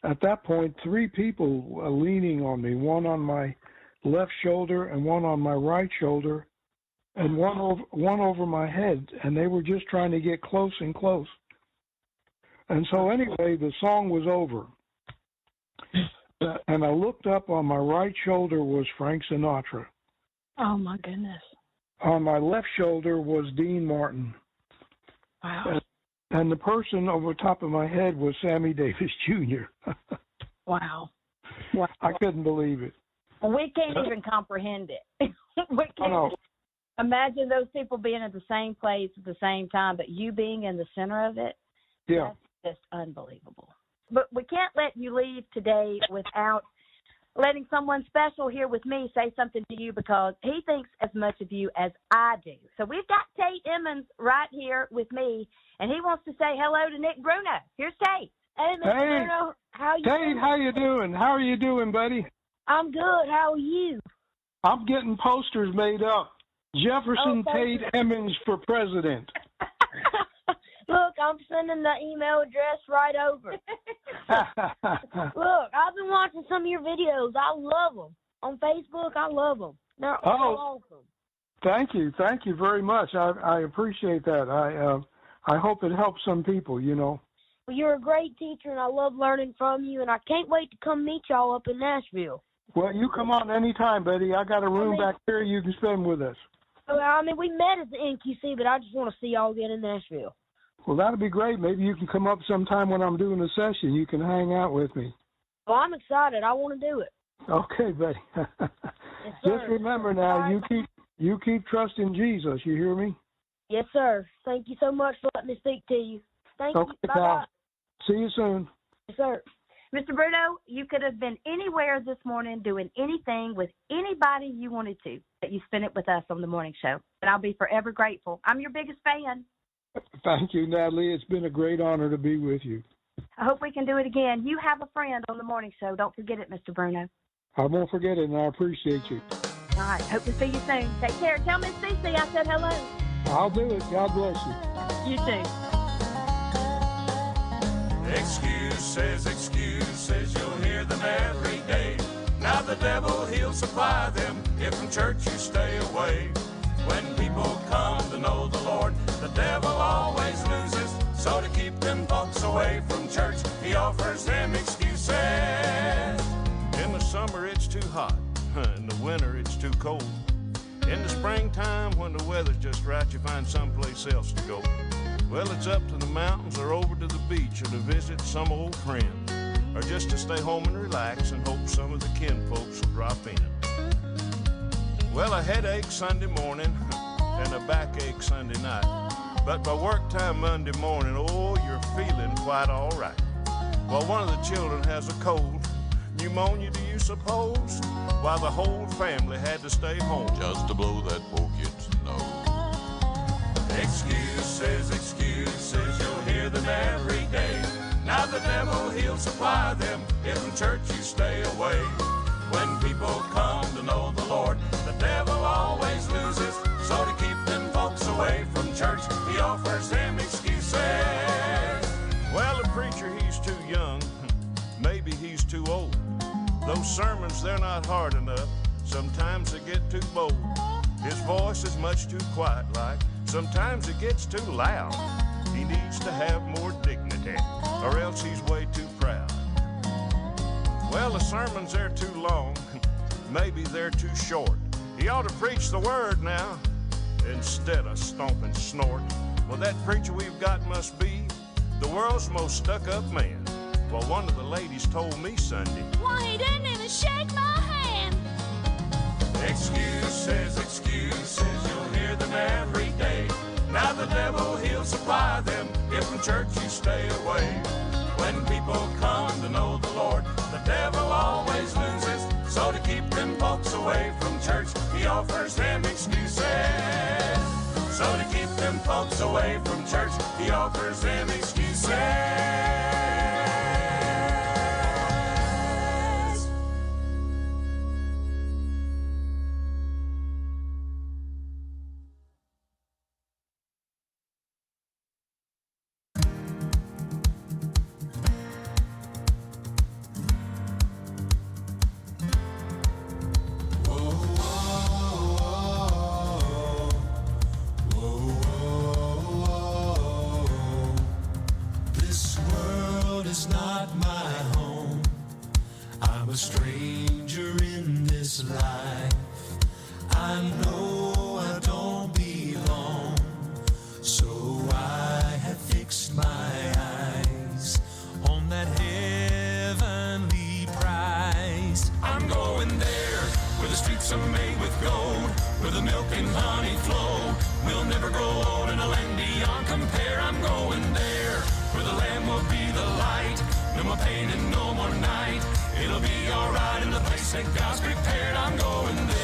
at that point, 3 people leaning on me, one on my left shoulder and one on my right shoulder and one over my head. And they were just trying to get close and close. And so anyway, the song was over. And I looked up. On my right shoulder was Frank Sinatra. Oh, my goodness. On my left shoulder was Dean Martin. Wow. And the person over top of my head was Sammy Davis Jr. Wow. I couldn't believe it. We can't even comprehend it. We can't. Imagine those people being at the same place at the same time, but you being in the center of it. Yeah. That's just unbelievable. But we can't let you leave today without letting someone special here with me say something to you, because he thinks as much of you as I do. So we've got Tate Emmons right here with me, and he wants to say hello to Nick Bruno. Here's Tate. Hey, Mr. Bruno. How you doing? Tate, how you doing? How are you doing, buddy? I'm good. How are you? I'm getting posters made up. Jefferson Tate Emmons for president. Look, I'm sending the email address right over. Look, I've been watching some of your videos. I love them. On Facebook, I love them. They're all awesome. Thank you very much. I appreciate that. I hope it helps some people, Well, you're a great teacher, and I love learning from you, and I can't wait to come meet y'all up in Nashville. Well, you come on anytime, buddy. I got a room back there you can spend with us. We met at the NQC, but I just want to see y'all again in Nashville. Well, that'll be great. Maybe you can come up sometime when I'm doing a session. You can hang out with me. Well, I'm excited. I want to do it. Okay, buddy. Yes, sir. Just remember now, you keep trusting Jesus. You hear me? Yes, sir. Thank you so much for letting me speak to you. Thank you. Bye-bye. Pal. See you soon. Yes, sir. Mr. Bruno, you could have been anywhere this morning doing anything with anybody you wanted to, but you spent it with us on the morning show. And I'll be forever grateful. I'm your biggest fan. Thank you, Natalie. It's been a great honor to be with you. I hope we can do it again. You have a friend on the morning show. Don't forget it, Mr. Bruno. I won't forget it, and I appreciate you. All right. Hope to see you soon. Take care. Tell Miss Cece I said hello. I'll do it. God bless you. You too. Excuses, you'll hear them every day. Now the devil, he'll supply them if from church you stay away. When people come to know the Lord, the devil always loses. So to keep them folks away from church, he offers them excuses. In the summer it's too hot, in the winter it's too cold. In the springtime when the weather's just right, you find someplace else to go. Well, it's up to the mountains or over to the beach or to visit some old friend, or just to stay home and relax and hope some of the kinfolks will drop in. Well, a headache Sunday morning and a backache Sunday night, but by work time Monday morning, oh, you're feeling quite all right. Well, one of the children has a cold. Pneumonia, do you suppose? While the whole family had to stay home just to blow that poor kid's nose. Excuses, you'll hear them every day. Now the devil, he'll supply them if from church you stay away. When people come to know the Lord, the devil always loses. So to keep them folks away from church, he offers them excuses. Well, the preacher, he's too young. Maybe he's too old. Those sermons, they're not hard enough. Sometimes they get too bold. His voice is much too quiet-like. Sometimes it gets too loud. He needs to have more dignity, or else he's way too proud. Well, the sermons, they're too long. Maybe they're too short. He ought to preach the word now, instead of stomp and snort. Well, that preacher we've got must be the world's most stuck-up man. Well, one of the ladies told me Sunday, why, he didn't even shake my hand. Excuses, you'll hear them every day. Now the devil, he'll supply them if from church you stay away. When people come to know the Lord, the devil always loses. So to keep them folks away from church, he offers them excuses. So to keep them folks away from church, he offers them excuses. a stranger in this life. I know I don't belong, so I have fixed my eyes on that heavenly prize. I'm going there, where the streets are made with gold, where the milk and honey flow. We'll never grow old in a land beyond compare. I'm going there, where the Lamb will be the light. No more pain and no more night. It'll be alright in the place that God's prepared. I'm going there.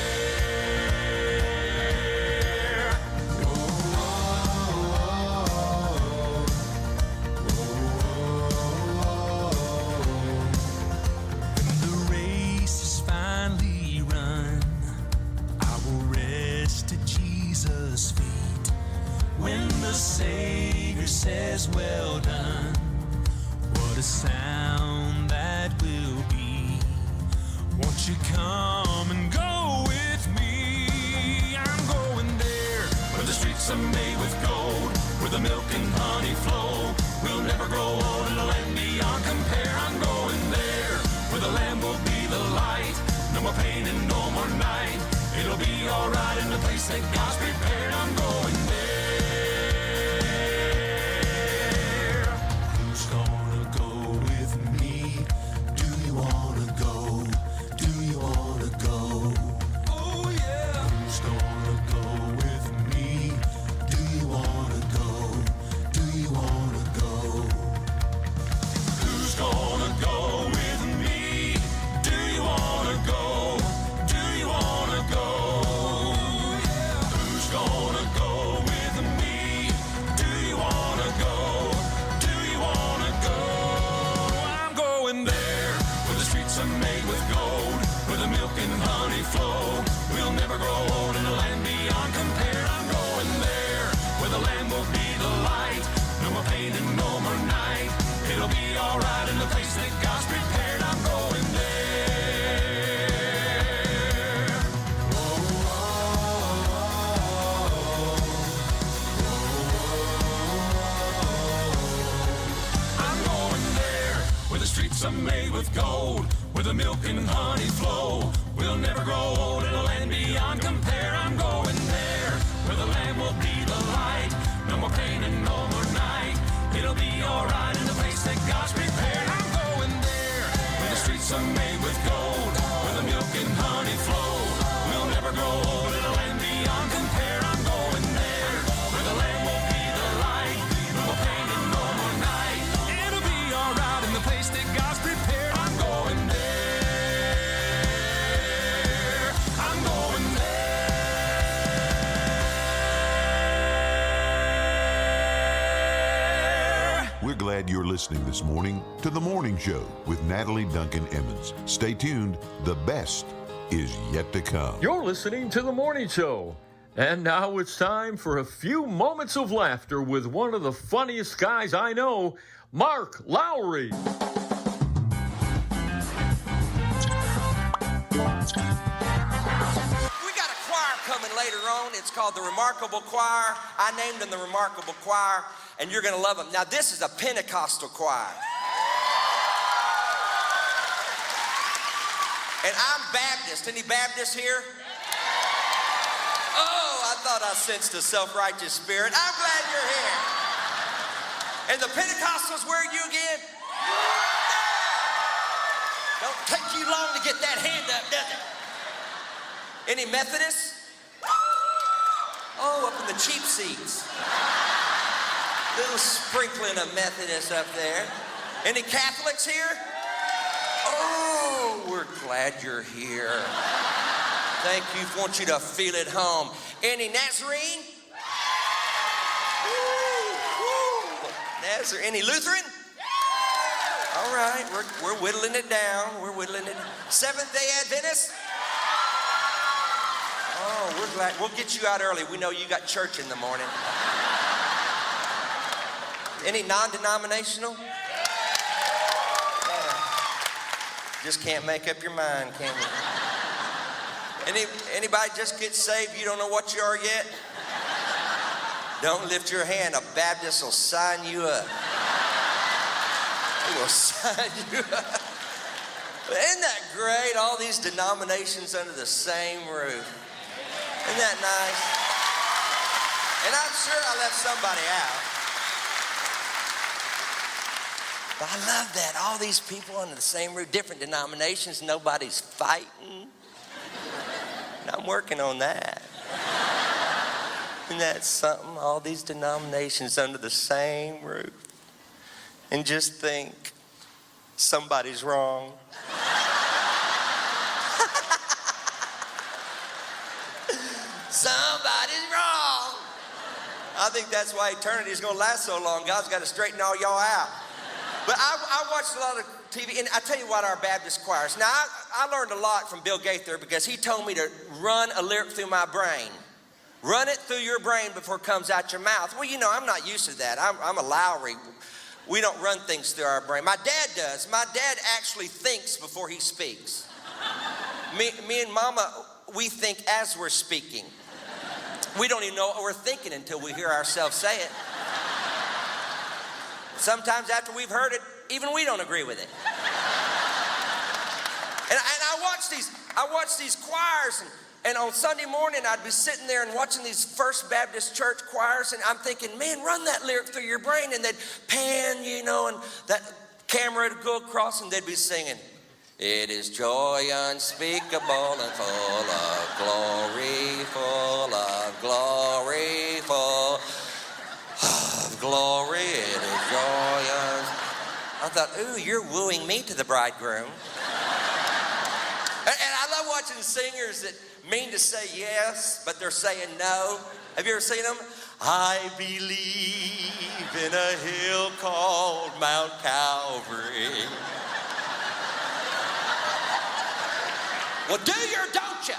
When the race is finally run, I will rest at Jesus' feet. When the Savior says, well done, what a sound that will be. Won't you come and go with me? I'm going there, where the streets are made with gold, where the milk and honey flow. We'll never grow old in a land beyond compare. I'm going there, where the Lamb will be the light. No more pain and no more night. It'll be alright in the place that God's prepared. I'm going there. Who's gonna go with me? Do you wanna go? Do you wanna go? Oh, with gold, where the milk and honey flow. We'll never grow old in a land beyond compare. I'm going there, where the land will be the light. No more pain and no more night. It'll be alright in the place that God's prepared. I'm going there, where the streets are made with gold, where the milk and honey flow. We'll never grow old in a land beyond compare. I'm going there, where the land will be the light. No more pain and no more night. It'll be alright in the place that God's prepared. I'm going there. I'm going there. We're glad you're listening this morning to The Morning Show with Natalie Duncan-Emmons. Stay tuned. The best is yet to come. You're listening to The Morning Show. And now it's time for a few moments of laughter with one of the funniest guys I know, Mark Lowry. We got a choir coming later on. It's called the Remarkable Choir. I named them the Remarkable Choir, and you're going to love them. Now, this is a Pentecostal choir. And I'm Baptist. Any Baptists here? Oh, I thought I sensed a self-righteous spirit. I'm glad you're here. And the Pentecostals, where are you again? Don't take you long to get that hand up, does it? Any Methodists? Oh, up in the cheap seats. Little sprinkling of Methodists up there. Any Catholics here? Oh, we're glad you're here. Thank you. Want you to feel at home. Any Nazarene? Any Lutheran? All right, we're whittling it down. We're whittling it. Seventh-day Adventist? Oh, we're glad. We'll get you out early. We know you got church in the morning. Any non-denominational? Yeah. Just can't make up your mind, can you? Anybody just get saved, you don't know what you are yet? Don't lift your hand. A Baptist will sign you up. He will sign you up. Isn't that great? All these denominations under the same roof. Isn't that nice? And I'm sure I left somebody out. But I love that. All these people under the same roof, different denominations, nobody's fighting. And I'm working on that. Isn't that something? All these denominations under the same roof. And just think, somebody's wrong. Somebody's wrong. I think that's why eternity is going to last so long. God's got to straighten all y'all out. But I watched a lot of TV, and I tell you what, our Baptist choirs. Now, I learned a lot from Bill Gaither because he told me to run a lyric through my brain. Run it through your brain before it comes out your mouth. Well, you know, I'm not used to that. I'm a Lowry. We don't run things through our brain. My dad does. My dad actually thinks before he speaks. Me and Mama, we think as we're speaking. We don't even know what we're thinking until we hear ourselves say it. Sometimes after we've heard it, even we don't agree with it. And I watch these choirs, and on Sunday morning, I'd be sitting there and watching these First Baptist Church choirs, and I'm thinking, man, run that lyric through your brain, and they'd pan, you know, and that camera would go across, and they'd be singing, it is joy unspeakable and full of glory, full of glory, full of glory, it is joy I thought, ooh, you're wooing me to the bridegroom. And I love watching singers that mean to say yes, but they're saying no. Have you ever seen them? I believe in a hill called Mount Calvary. Well, do you or don't you?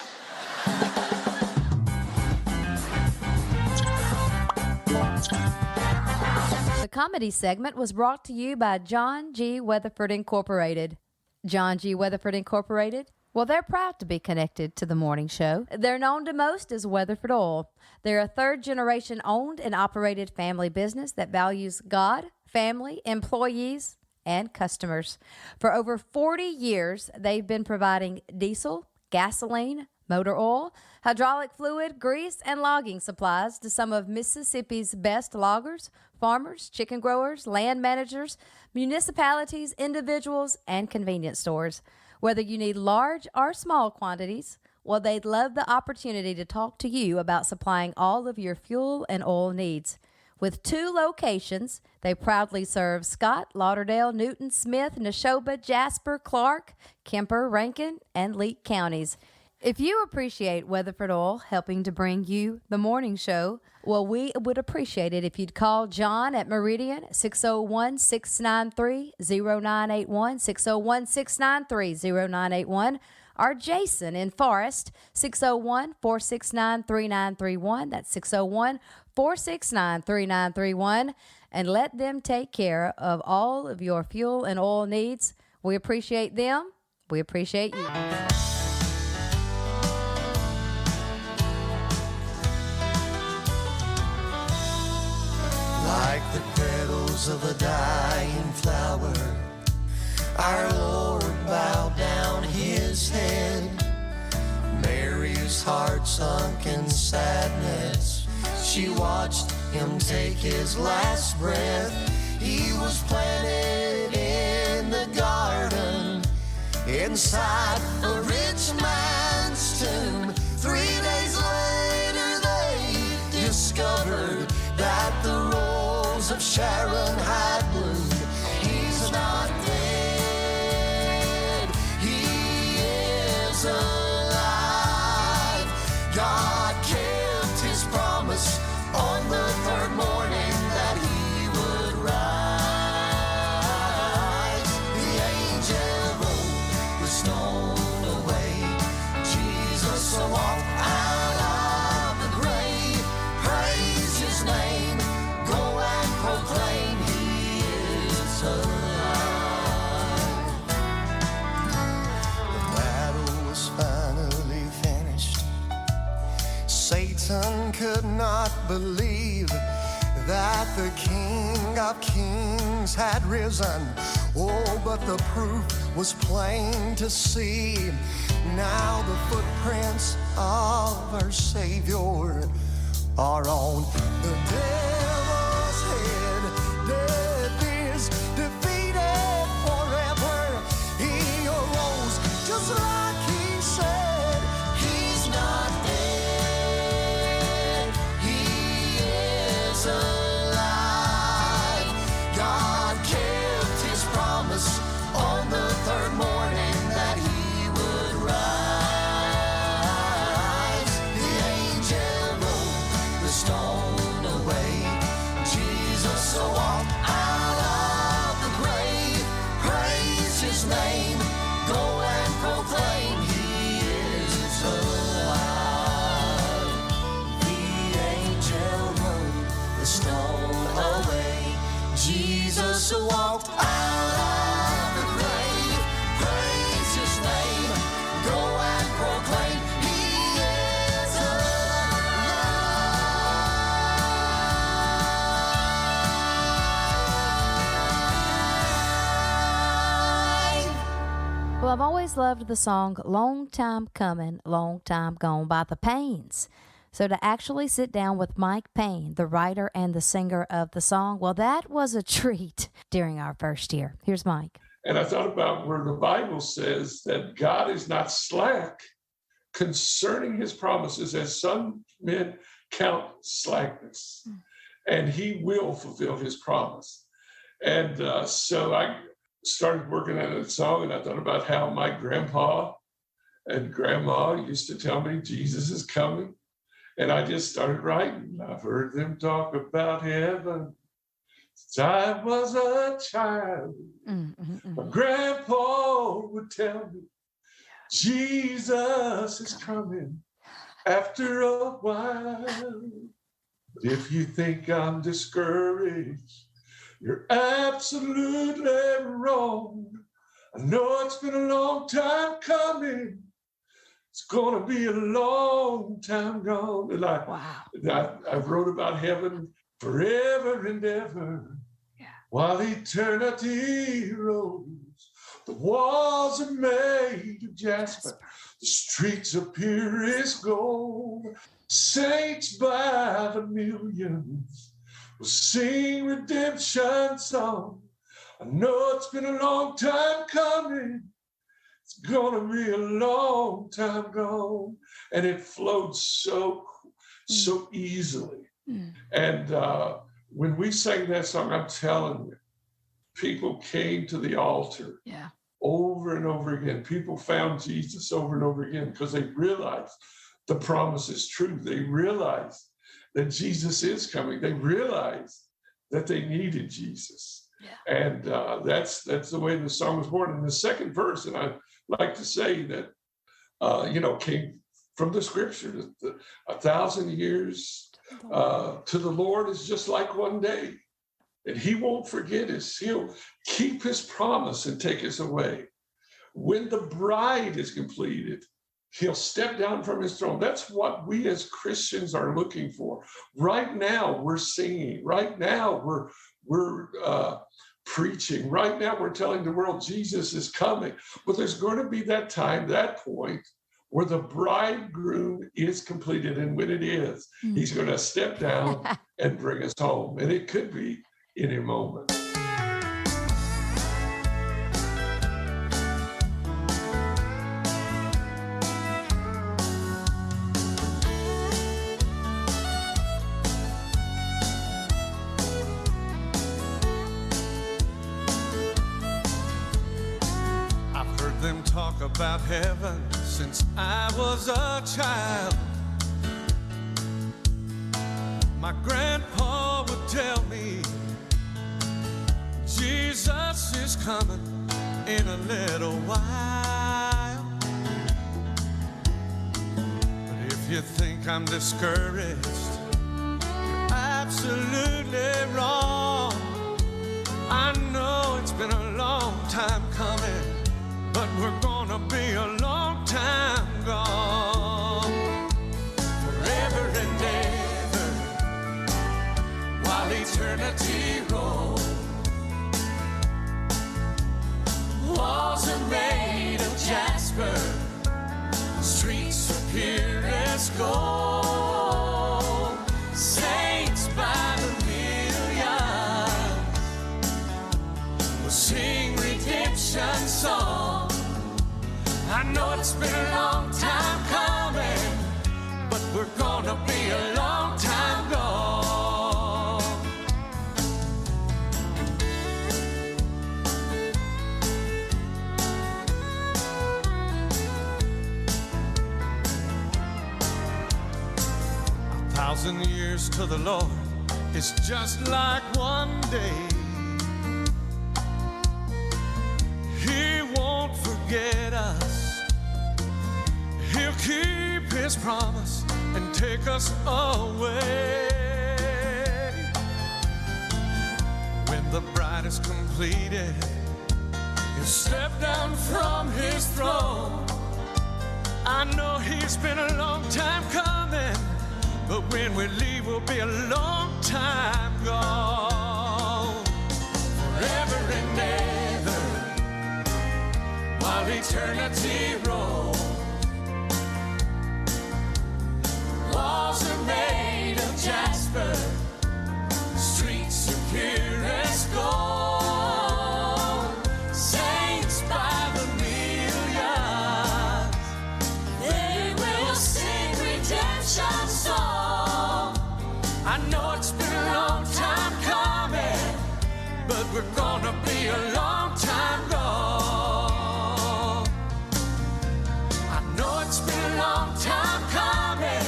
The comedy segment was brought to you by John G. Weatherford Incorporated. John G. Weatherford Incorporated? Well, they're proud to be connected to the morning show. They're known to most as Weatherford Oil. They're a third-generation owned and operated family business that values God, family, employees, and customers. For over 40 years, they've been providing diesel, gasoline, motor oil, hydraulic fluid, grease, and logging supplies to some of Mississippi's best loggers, farmers, chicken growers, land managers, municipalities, individuals, and convenience stores. Whether you need large or small quantities, well, they'd love the opportunity to talk to you about supplying all of your fuel and oil needs. With 2 locations, they proudly serve Scott, Lauderdale, Newton, Smith, Neshoba, Jasper, Clark, Kemper, Rankin, and Leake counties. If you appreciate Weatherford Oil helping to bring you the morning show, well, we would appreciate it if you'd call John at Meridian, 601-693-0981, 601-693-0981, or Jason in Forest, 601-469-3931. That's 601-469-3931. And let them take care of all of your fuel and oil needs. We appreciate them. We appreciate you. Like the petals of a dying flower, our Lord bowed down his head. Mary's heart sunk in sadness. She watched him take his last breath. He was planted in the garden inside a rich man's tomb. 3 days later they discovered that the rose of Sharon had bloomed. He's not dead, he is alive. God kept his promise on the 3rd morning that he would rise. The angel rolled the stone away. Jesus walked out of the grave. Praise his name, go and proclaim he is alive. The battle was finally finished. Satan could not believe that the King of Kings had risen. Oh, but the proof was plain to see. Now the footprints of our Savior are on the devil's head. Death is defeated forever. He arose just like he said. He's not dead, he is alive. God kept his promise on the 3rd morning that he would rise. The angel rolled the stone away. Jesus walked out of the grave. Praise his name, go and proclaim he is alive. The angel rolled the stone away. Jesus walked out of the grave. Praise his name, go and proclaim he is alive. Well, I've always loved the song Long Time Coming, Long Time Gone by the Paynes. So to actually sit down with Mike Payne, the writer and the singer of the song, well, that was a treat during our first year. Here's Mike. And I thought about where the Bible says that God is not slack concerning his promises, as some men count slackness, and he will fulfill his promise. And so I started working on that song, and I thought about how my grandpa and grandma used to tell me Jesus is coming. And I just started writing. I've heard them talk about heaven since I was a child. My grandpa would tell me, Jesus is coming after a while. But if you think I'm discouraged, you're absolutely wrong. I know it's been a long time coming. It's gonna be a long time gone. And I wrote about heaven forever and ever. Yeah. while eternity rolls. The walls are made of jasper, the streets of purest gold. Saints by the millions will sing redemption song. I know it's been a long time coming. It's gonna be a long time gone. And it flowed so easily. And when we sang that song, I'm telling you, people came to the altar over and over again. People found Jesus over and over again because they realized the promise is true. They realized that Jesus is coming. They realized that they needed Jesus. And that's the way the song was born. And the second verse, and I like to say that, came from the scripture. 1,000 years to the Lord is just like one day. And he won't forget us. He'll keep his promise and take us away. When the bride is completed, he'll step down from his throne. That's what we as Christians are looking for. Right now, we're singing. Right now, we're preaching. Right now, we're telling the world Jesus is coming. But there's going to be that time, that point, where the bridegroom is completed. And when it is, he's going to step down and bring us home. And it could be any moment. I've heard them talk about heaven since I was a child. My grandpa would tell me Jesus is coming in a little while. But if you think I'm discouraged, you're absolutely wrong. I know it's been a long time coming, but we're gonna be a long time gone. Forever and ever, while eternity rolls. Walls are made of jasper, streets of purest gold. Saints by the millions will sing redemption song. I know it's been a long time coming, but we're gonna be a long time gone. Thousand years to the Lord is just like one day. He won't forget us. He'll keep his promise and take us away. When the bride is completed, he'll step down from his throne. I know he's been a long time coming, but when we leave, we'll be a long time gone. Forever and ever, while eternity rolls. Walls are made of jasper, streets of purest gold. Saints by the millions, they will sing redemption song. I know it's been a long time coming, but we're gonna be a long time gone. I know it's been a long time coming,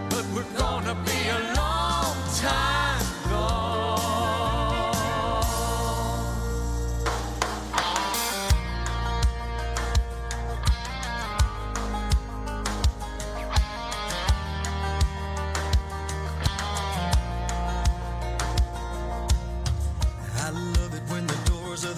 but we're gonna be a long time gone. I love it when the doors of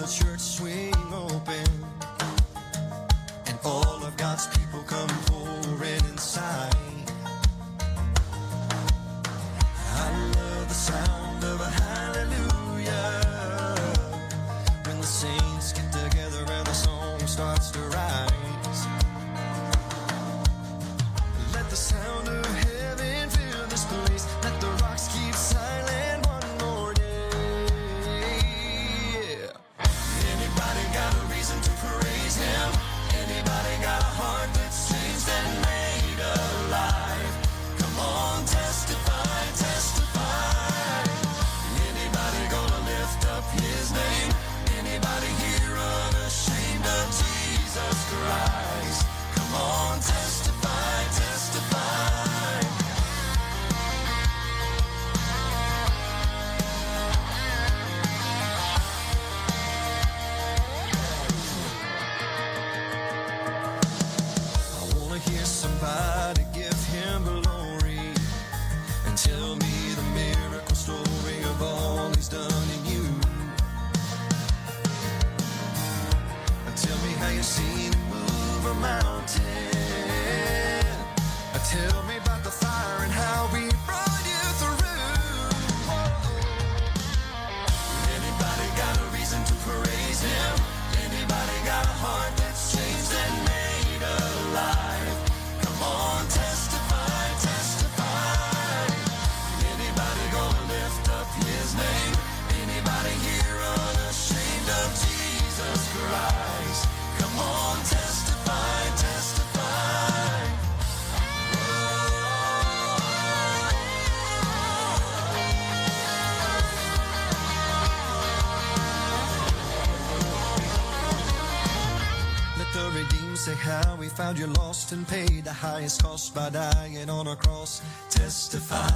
found you lost and paid the highest cost by dying on a cross. Testify,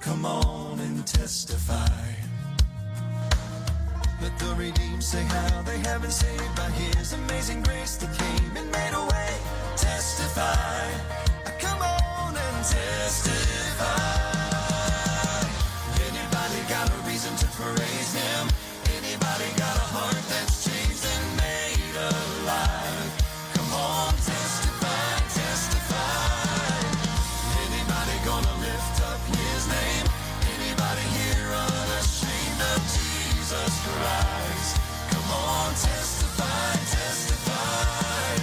come on and testify. Let the redeemed say how they have been saved by his amazing grace that came and made a way. Testify, come on and testify. Anybody got a reason to praise him? Anybody got a heart that's changed and made alive? Come on, testify, testify. Anybody gonna lift up his name? Anybody here unashamed of Jesus Christ? Come on, testify, testify.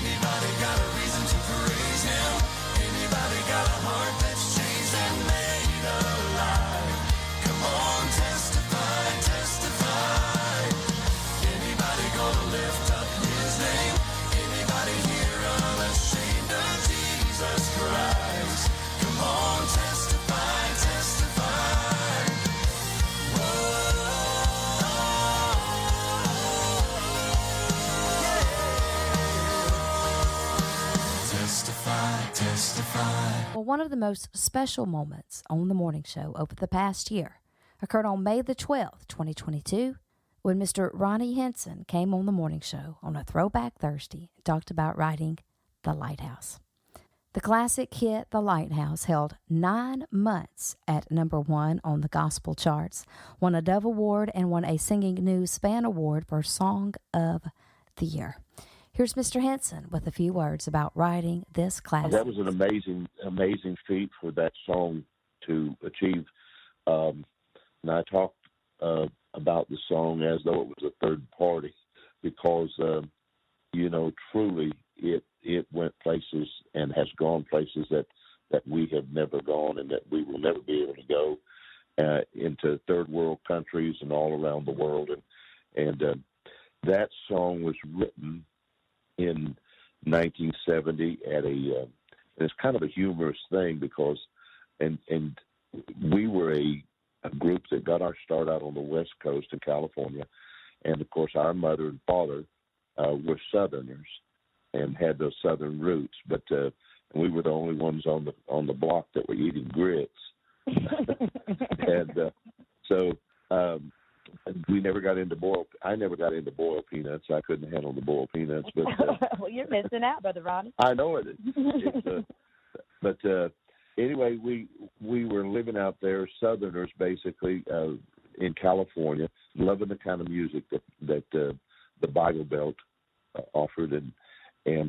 Anybody got a reason to praise him? Anybody got a heart that's changed and made alive? Come on, testify, testify. Anybody gonna lift up his name? Anybody here unashamed of Jesus Christ? Come on, testify, testify. Testify, testify. Well, one of the most special moments on the morning show over the past year occurred on May the 12th, 2022, when Mr. Ronnie Henson came on the morning show on a Throwback Thursday and talked about writing The Lighthouse. The classic hit The Lighthouse held 9 months at #1 on the gospel charts, won a Dove Award, and won a Singing News Span Award for Song of the Year. Here's Mr. Henson with a few words about writing this classic. That was an amazing feat for that song to achieve. And I talked about the song as though it was a third party because, truly it went places and has gone places that we have never gone and that we will never be able to go into third world countries and all around the world. And that song was written in 1970 at it's kind of a humorous thing because and we were a group that got our start out on the West Coast in California, and of course our mother and father were Southerners and had those Southern roots, but we were the only ones on the block that were eating grits, and so we never got into I never got into boiled peanuts. I couldn't handle the boiled peanuts, but well, you're missing out, Brother Ronnie. I know it is. But anyway, we were living out there, Southerners basically, in California, loving the kind of music that the Bible Belt offered, and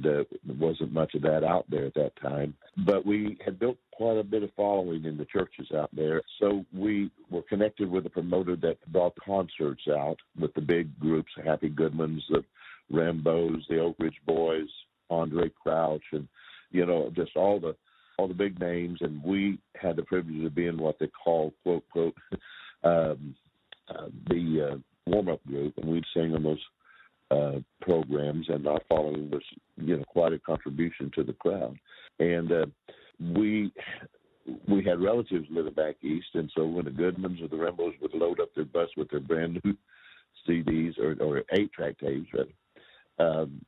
there wasn't much of that out there at that time. But we had built quite a bit of following in the churches out there, so we were connected with a promoter that brought concerts out with the big groups, Happy Goodmans, the Rambos, the Oak Ridge Boys, Andre Crouch, and just all the big names. And we had the privilege of being what they call, quote, quote, the warm-up group, and we'd sing on those programs, and our following was, quite a contribution to the crowd. And we had relatives living back east, and so when the Goodmans or the Rambos would load up their bus with their brand new CDs or 8-track tapes,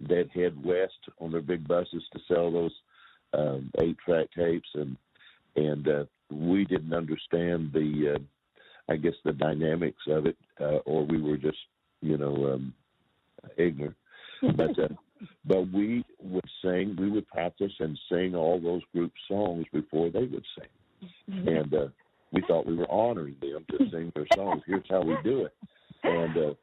they'd head west on their big buses to sell those 8-track tapes, and we didn't understand the dynamics of it, or we were just ignorant. But we would sing, we would practice and sing all those group songs before they would sing. And we thought we were honoring them to sing their songs. Here's how we do it. And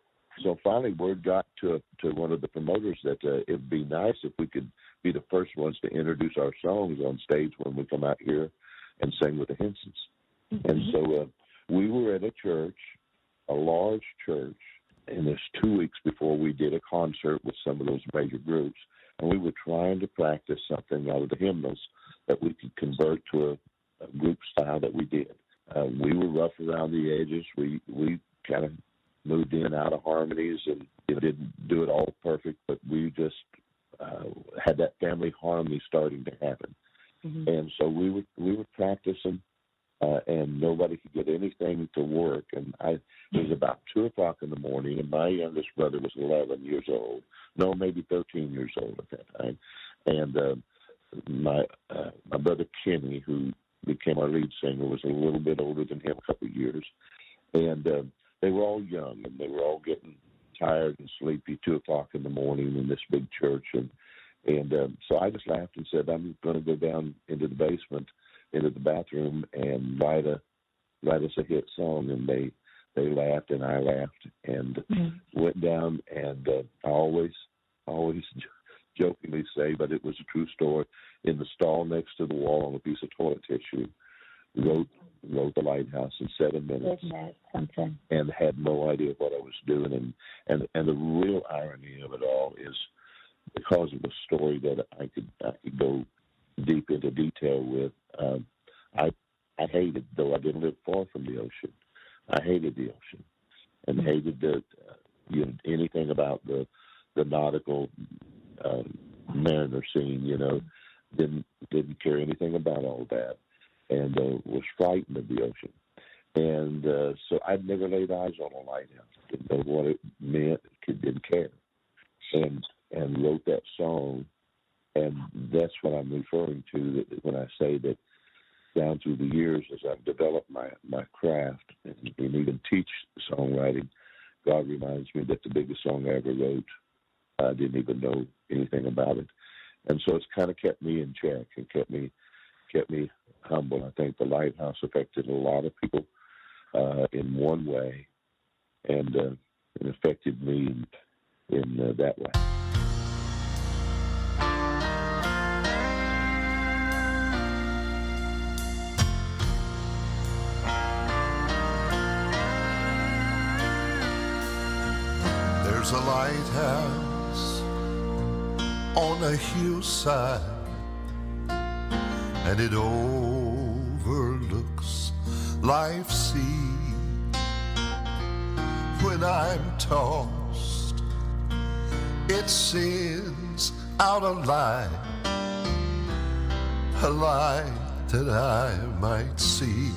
so finally word got to one of the promoters that it would be nice if we could be the first ones to introduce our songs on stage when we come out here and sing with the Hensons. And so we were at a church, a large church, and it's 2 weeks before we did a concert with some of those major groups, and we were trying to practice something out of the hymnals that we could convert to a group style that we did. We were rough around the edges. We kind of moved in and out of harmonies, and didn't do it all perfect, but we just had that family harmony starting to happen. And so we were practicing and nobody could get anything to work. And it was about 2 o'clock in the morning, and my youngest brother was 11 years old. No, maybe 13 years old at that time. And my brother Kenny, who became our lead singer, was a little bit older than him, a couple of years. And they were all young, and they were all getting tired and sleepy 2 o'clock in the morning in this big church. And so I just laughed and said, I'm going to go down into the basement, into the bathroom, and write us a hit song. And they laughed, and I laughed, and went down. And I always jokingly say, but it was a true story, in the stall next to the wall on a piece of toilet tissue, wrote the Lighthouse in 7 minutes. Isn't that something? And had no idea what I was doing. And the real irony of it all is, because of the story that I could go deep into detail with, I hated, though I didn't live far from the ocean, I hated the ocean, and hated anything about the nautical mariner scene. Didn't care anything about all that, and was frightened of the ocean. And so I'd never laid eyes on a lighthouse. Didn't know what it meant. Didn't care. And wrote that song, and that's what I'm referring to when I say that down through the years, as I've developed my craft and even teach songwriting, God reminds me that the biggest song I ever wrote, I didn't even know anything about it. And so it's kind of kept me in check and kept me humble. I think the Lighthouse affected a lot of people in one way, and it affected me in that way. There's a lighthouse on a hillside, and it overlooks life's sea. When I'm tossed, it sends out a light that I might see.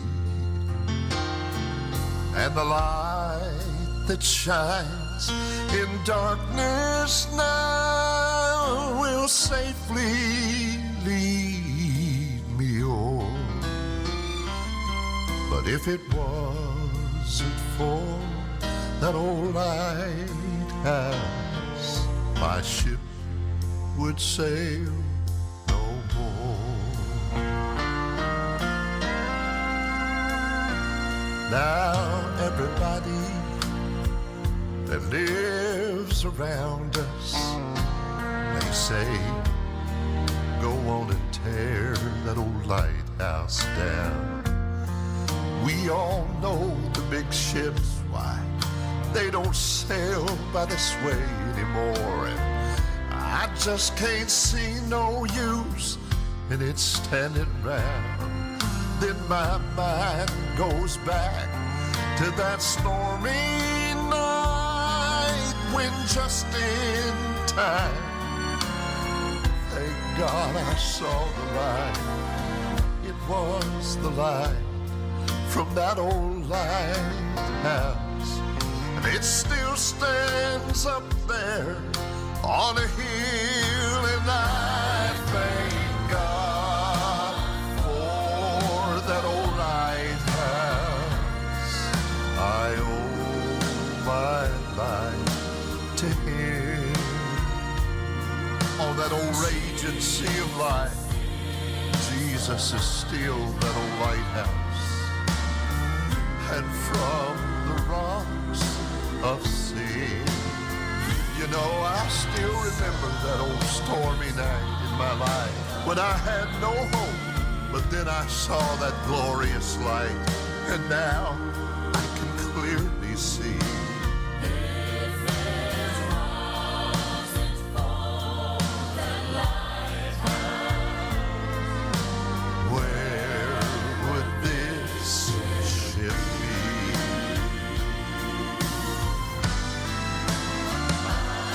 And the light that shines in darkness now will safely lead me on. But if it wasn't for that old lighthouse, my ship would sail no more. Now everybody that lives around us, they say, go on and tear that old lighthouse down. We all know the big ships, why they don't sail by this way anymore. And I just can't see no use in it standing round. Then my mind goes back to that stormy night when just in time, thank God I saw the light. It was the light from that old lighthouse, and it still stands up there on a hill, and I thank God for that old lighthouse. I owe my life to him. On that old raging sea of life, Jesus is still that old lighthouse. And from the rocks of sin, you know, I still remember that old stormy night in my life when I had no hope, but then I saw that glorious light, and now I can clearly see. If it wasn't for that lighthouse, where would this ship be?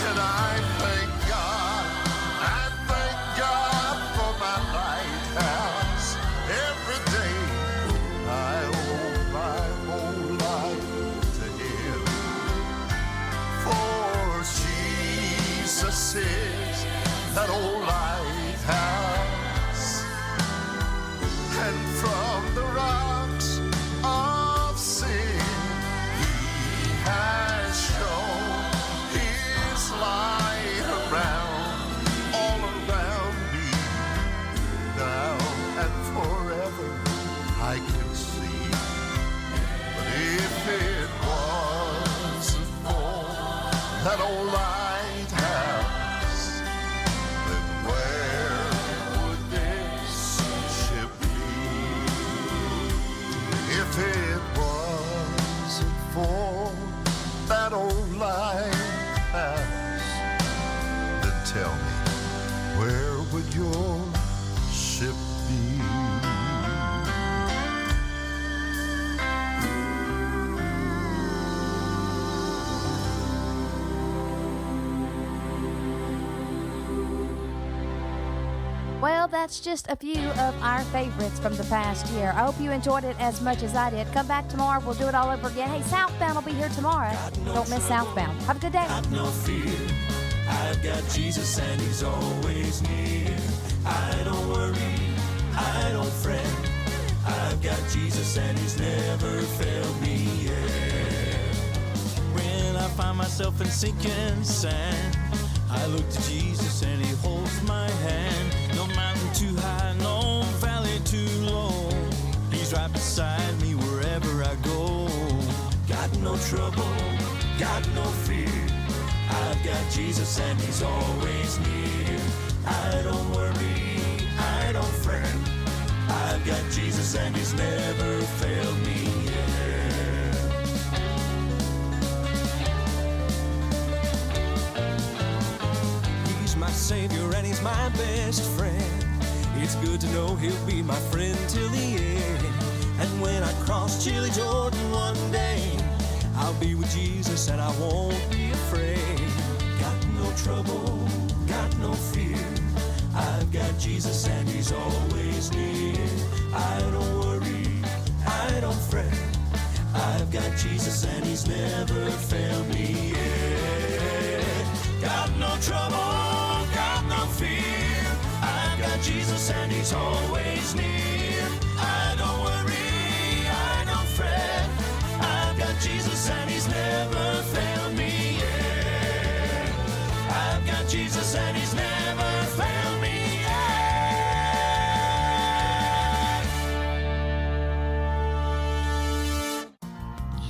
And I thank God for my lighthouse every day. I I can see. But if it wasn't for that old lighthouse, then where would this ship be? If it wasn't for that old lighthouse, then tell me, where would your ship be? Well, that's just a few of our favorites from the past year. I hope you enjoyed it as much as I did. Come back tomorrow. We'll do it all over again. Hey, Southbound will be here tomorrow. Don't miss Southbound. Have a good day. Got no fear. I've got Jesus and he's always near. I don't worry. I don't fret. I've got Jesus and he's never failed me yet. When I find myself in sinking sand, I look to Jesus and he holds my hand. No mountain too high, no valley too low. He's right beside me wherever I go. Got no trouble, got no fear. I've got Jesus and he's always near. I don't worry, I don't fret. I've got Jesus and he's never failed me yet. He's my Savior and he's my best friend. It's good to know he'll be my friend till the end. And when I cross Chilly Jordan one day, I'll be with Jesus and I won't be afraid. Got no trouble, got no fear. I've got Jesus and he's always near. I don't worry, I don't fret. I've got Jesus and he's never failed me yet. Got no trouble, got no fear. I've got Jesus and he's always near. I don't worry, I don't fret. I've got Jesus and he's never failed me yet. I've got Jesus and he's never failed me yet.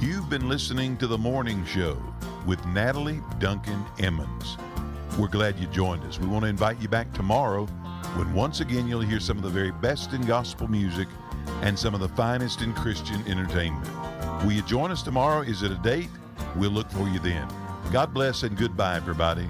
You've been listening to The Morning Show with Natalie Duncan-Emmons. We're glad you joined us. We want to invite you back tomorrow when once again you'll hear some of the very best in gospel music and some of the finest in Christian entertainment. Will you join us tomorrow? Is it a date? We'll look for you then. God bless and goodbye, everybody.